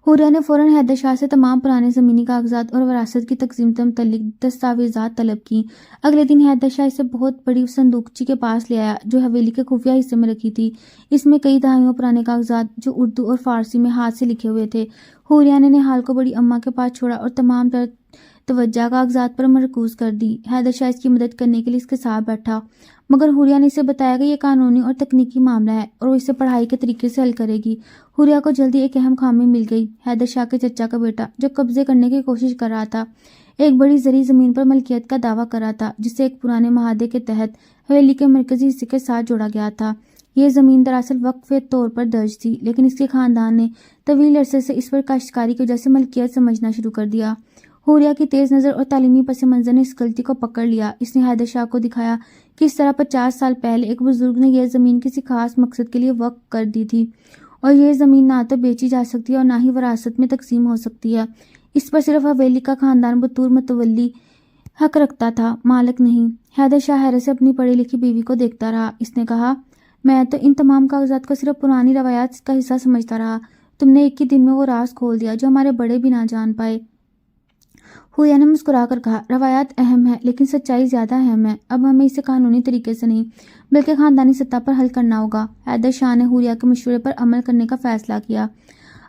حوریہ نے فوراً حیدر شاہ سے تمام پرانے زمینی کاغذات اور وراثت کی تقسیم سے متعلق دستاویزات طلب کی۔ اگلے دن حیدر شاہ اسے بہت بڑی صندوقچی کے پاس لے آیا جو حویلی کے خفیہ حصے میں رکھی تھی۔ اس میں کئی دہائیوں پرانے کاغذات جو اردو اور فارسی میں ہاتھ سے لکھے ہوئے تھے۔ حوریہ نے نہال کو بڑی اماں کے پاس چھوڑا اور تمام توجہ کاغذات پر مرکوز کر دی۔ حیدر شاہ اس کی مدد کرنے کے لیے اس کے ساتھ بیٹھا، مگر حوریہ نے اسے بتایا کہ یہ قانونی اور تکنیکی معاملہ ہے اور وہ اسے پڑھائی کے طریقے سے حل کرے گی۔ حوریہ کو جلدی ایک اہم خامی مل گئی۔ حیدر شاہ کے چچا کا بیٹا جو قبضے کرنے کی کوشش کر رہا تھا، ایک بڑی زرعی زمین پر ملکیت کا دعویٰ کر رہا تھا جسے ایک پرانے معاہدے کے تحت حویلی کے مرکزی حصے کے ساتھ جوڑا گیا تھا۔ یہ زمین دراصل وقفے طور پر درج تھی، لیکن اس کے خاندان نے طویل عرصے سے اس پر کاشتکاری کی وجہ سے ملکیت سمجھنا شروع کر دیا۔ حوریہ کی تیز نظر اور تعلیمی پس منظر نے اس غلطی کو پکڑ لیا۔ اس نے حیدر شاہ کو دکھایا کہ اس طرح 50 سال پہلے ایک بزرگ نے یہ زمین کسی خاص مقصد کے لیے وقف کر دی تھی اور یہ زمین نہ تو بیچی جا سکتی ہے اور نہ ہی وراثت میں تقسیم ہو سکتی ہے۔ اس پر صرف حویلی کا خاندان بطور متولی حق رکھتا تھا، مالک نہیں۔ حیدر شاہ حیرت سے اپنی پڑھی لکھی بیوی کو دیکھتا رہا۔ اس نے کہا، میں تو ان تمام کاغذات کو صرف پرانی روایات کا حصہ سمجھتا رہا، تم نے ایک ہی دن میں وہ راز کھول دیا جو ہمارے بڑے بھی نہ جان پائے۔ حوریہ نے مسکرا کر کہا، روایات اہم ہے لیکن سچائی زیادہ اہم ہے۔ اب ہمیں اسے قانونی طریقے سے نہیں بلکہ خاندانی سطح پر حل کرنا ہوگا۔ حیدر شاہ نے حوریہ کے مشورے پر عمل کرنے کا فیصلہ کیا۔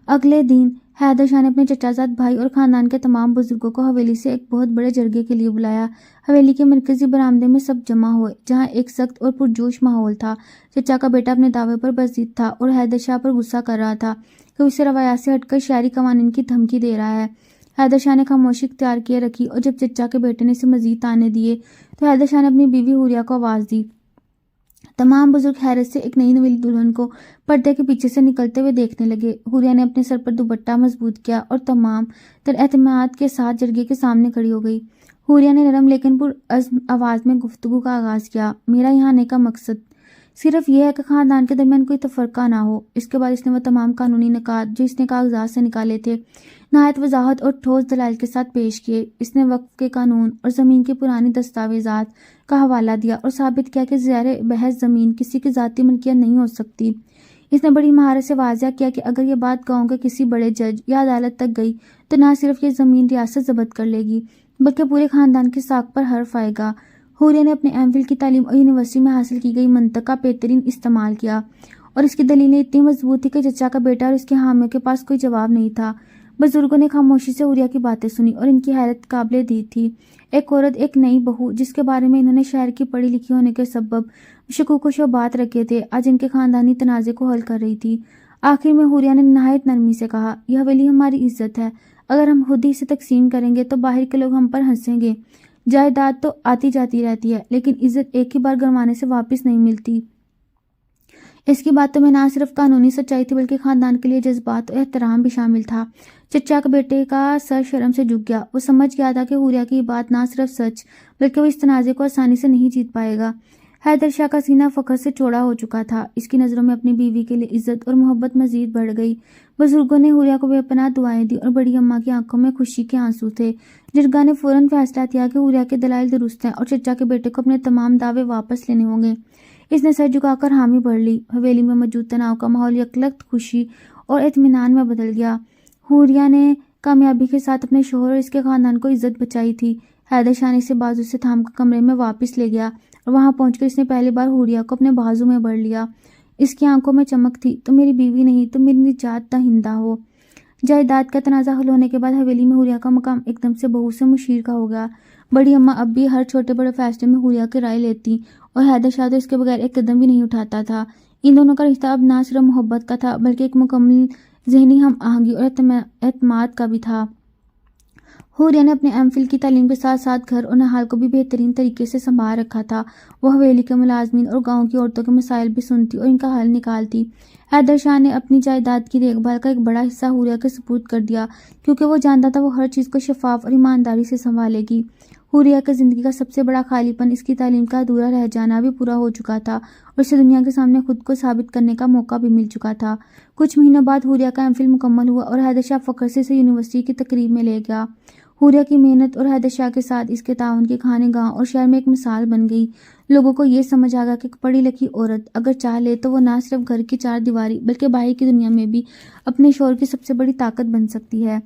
اگلے دن حیدر شاہ نے اپنے چچا زاد بھائی اور خاندان کے تمام بزرگوں کو حویلی سے ایک بہت بڑے جرگے کے لیے بلایا۔ حویلی کے مرکزی برآمدے میں سب جمع ہوئے جہاں ایک سخت اور پرجوش ماحول تھا۔ چچا کا بیٹا اپنے دعوے پر بضد تھا اور حیدر شاہ پر غصہ کر رہا تھا کہ اسے روایات سے ہٹ کر شہری قوانین کی دھمکی دے رہا ہے۔ حیدر شاہ نے خاموشی اختیار کیے رکھی اور جب چچا کے بیٹے نے اسے مزید طعنے دیے تو حیدر شاہ نے اپنی بیوی حوریہ کو آواز دی۔ تمام بزرگ حیرت سے ایک نئی نویلی دلہن کو پردے کے پیچھے سے نکلتے ہوئے دیکھنے لگے۔ حوریہ نے اپنے سر پر دوپٹہ مضبوط کیا اور تمام تر اعتماد کے ساتھ جرگے کے سامنے کھڑی ہو گئی۔ حوریہ نے نرم لیکن پرعزم آواز میں گفتگو کا آغاز کیا، میرا یہاں آنے کا مقصد صرف یہ ہے کہ خاندان کے درمیان کوئی تفرقہ نہ ہو۔ اس کے بعد اس نے وہ تمام قانونی نکات جو اس نے کاغذات سے نکالے تھے نہایت وضاحت اور ٹھوس دلائل کے ساتھ پیش کیے۔ اس نے وقف کے قانون اور زمین کی پرانی دستاویزات کا حوالہ دیا اور ثابت کیا کہ زیر بحث زمین کسی کی ذاتی ملکیت نہیں ہو سکتی۔ اس نے بڑی مہارت سے واضح کیا کہ اگر یہ بات گاؤں کے کسی بڑے جج یا عدالت تک گئی تو نہ صرف یہ زمین ریاست ضبط کر لے گی بلکہ پورے خاندان کی ساکھ پر حرف آئے گا۔ حوریہ نے اپنے ایم فل کی تعلیم اور یونیورسٹی میں حاصل کی گئی منطق کا بہترین استعمال کیا اور اس کی دلیلیں اتنی مضبوط تھی کہ چچا کا بیٹا اور اس کے حامیوں کے پاس کوئی جواب نہیں تھا۔ بزرگوں نے خاموشی سے حوریہ کی باتیں سنی اور ان کی حیرت قابل دید تھی۔ ایک عورت، ایک نئی بہو جس کے بارے میں انہوں نے شہر کی پڑھی لکھی ہونے کے سبب شکوک و شبہات رکھے تھے، آج ان کے خاندانی تنازع کو حل کر رہی تھی۔ آخر میں حوریہ نے نہایت نرمی سے کہا، یہ حویلی ہماری عزت ہے، اگر ہم خود ہی اسے تقسیم کریں گے تو باہر کے لوگ ہم پر ہنسیں گے۔ جائیداد تو آتی جاتی رہتی ہے لیکن عزت ایک ہی بار گنوانے سے واپس نہیں ملتی۔ اس کی باتوں میں نہ صرف قانونی سچائی تھی بلکہ خاندان کے لیے جذبات اور احترام بھی شامل تھا۔ چچا کے بیٹے کا سر شرم سے جھک گیا۔ وہ سمجھ گیا تھا کہ حوریہ کی بات نہ صرف سچ بلکہ وہ اس تنازع کو آسانی سے نہیں جیت پائے گا۔ حیدر شاہ کا سینہ فخر سے چوڑا ہو چکا تھا۔ اس کی نظروں میں اپنی بیوی کے لیے عزت اور محبت مزید بڑھ گئی۔ بزرگوں نے حوریہ کو بے پناہ دعائیں دی اور بڑی اماں کی آنکھوں میں خوشی کے آنسو تھے۔ جرگا نے فوراً فیصلہ کیا کہ حوریہ کے دلائل درست ہیں اور چچا کے بیٹے کو اپنے تمام دعوے واپس لینے ہوں گے۔ اس نے سر جھکا کر حامی بھر لی۔ حویلی میں موجود تناؤ کا ماحول یکلخت خوشی اور اطمینان میں بدل گیا۔ حوریہ نے کامیابی کے ساتھ اپنے شوہر اور اس کے خاندان کو عزت بچائی تھی۔ حیدر شاہ نے اسے بازو سے تھام کر کمرے میں واپس لے گیا اور وہاں پہنچ کر اس نے پہلی بار حوریہ کو اپنے بازو میں بھر لیا۔ اس کی آنکھوں میں چمک تھی۔ تم میری بیوی نہیں، تم میری نجات دہندہ ہو۔ جائیداد کا تنازع حل ہونے کے بعد حویلی میں حوریہ کا مقام ایک دم سے بہو سے مشیر کا ہو گیا۔ بڑی اماں اب بھی ہر چھوٹے بڑے فیصلے میں حوریہ کی رائے لیتی اور حیدر شاہ تو اس کے بغیر ایک قدم بھی نہیں اٹھاتا تھا۔ ان دونوں کا رشتہ اب نہ صرف محبت کا تھا بلکہ ایک مکمل ذہنی ہم آہنگی اور اعتماد کا بھی تھا۔ حوریہ نے اپنے ایم فل کی تعلیم کے ساتھ ساتھ گھر اور نہال کو بھی بہترین طریقے سے سنبھال رکھا تھا۔ وہ حویلی کے ملازمین اور گاؤں کی عورتوں کے مسائل بھی سنتی اور ان کا حل نکالتی۔ حیدر شاہ نے اپنی جائیداد کی دیکھ بھال کا ایک بڑا حصہ حوریہ کے سپرد کر دیا کیونکہ وہ جانتا تھا وہ ہر چیز کو شفاف اور ایمانداری سے سنبھالے گی۔ حوریہ کی زندگی کا سب سے بڑا خالی پن اس کی تعلیم کا ادھورا رہ جانا بھی پورا ہو چکا تھا اور اسے دنیا کے سامنے خود کو ثابت کرنے کا موقع بھی مل چکا تھا۔ کچھ مہینوں بعد حوریہ کا ایم فل مکمل ہوا اور حیدر شاہ فخر سے اسے یونیورسٹی کی تقریب میں لے گیا۔ حوریہ کی محنت اور حیدر شاہ کے ساتھ اس کے تعاون کی کہانی گاؤں اور شہر میں ایک مثال بن گئی۔ لوگوں کو یہ سمجھ آ گیا کہ ایک پڑھی لکھی عورت اگر چاہ لے تو وہ نہ صرف گھر کی چار دیواری بلکہ باہر کی دنیا میں بھی اپنے شوہر کی سب سے بڑی طاقت بن سکتی ہے۔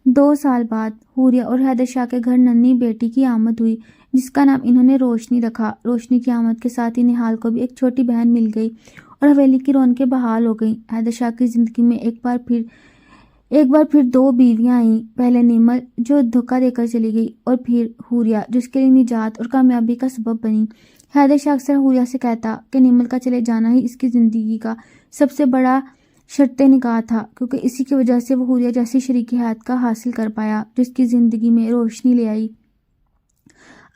2 سال بعد حوریہ اور حیدر شاہ کے گھر ننھی بیٹی کی آمد ہوئی جس کا نام انہوں نے روشنی رکھا۔ روشنی کی آمد کے ساتھ ہی نہال کو بھی ایک چھوٹی بہن مل گئی اور حویلی کی رونقیں بحال ہو گئیں۔ حیدر شاہ کی زندگی میں ایک بار پھر 2 بیویاں آئیں، پہلے نیمل جو دھوکہ دے کر چلی گئی اور پھر حوریہ جس کے لیے نجات اور کامیابی کا سبب بنی۔ حیدر شاہ اکثر حوریہ سے کہتا کہ نیمل کا چلے جانا ہی اس کی زندگی کا سب سے بڑا شرط نکاح تھا کیونکہ اسی کی وجہ سے وہ حوریہ جیسی شریک حیات کا حاصل کر پایا جو اس کی زندگی میں روشنی لے آئی۔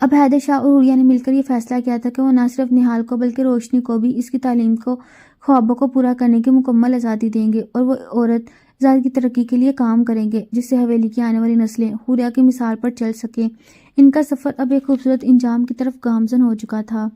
اب حیدر شاہ اور حوریہ نے مل کر یہ فیصلہ کیا تھا کہ وہ نہ صرف نہال کو بلکہ روشنی کو بھی اس کی تعلیم کو خوابوں کو پورا کرنے کی مکمل آزادی دیں گے اور وہ عورت ذات کی ترقی کے لیے کام کریں گے جس سے حویلی کی آنے والی نسلیں حوریہ کی مثال پر چل سکیں۔ ان کا سفر اب ایک خوبصورت انجام کی طرف گامزن ہو چکا تھا۔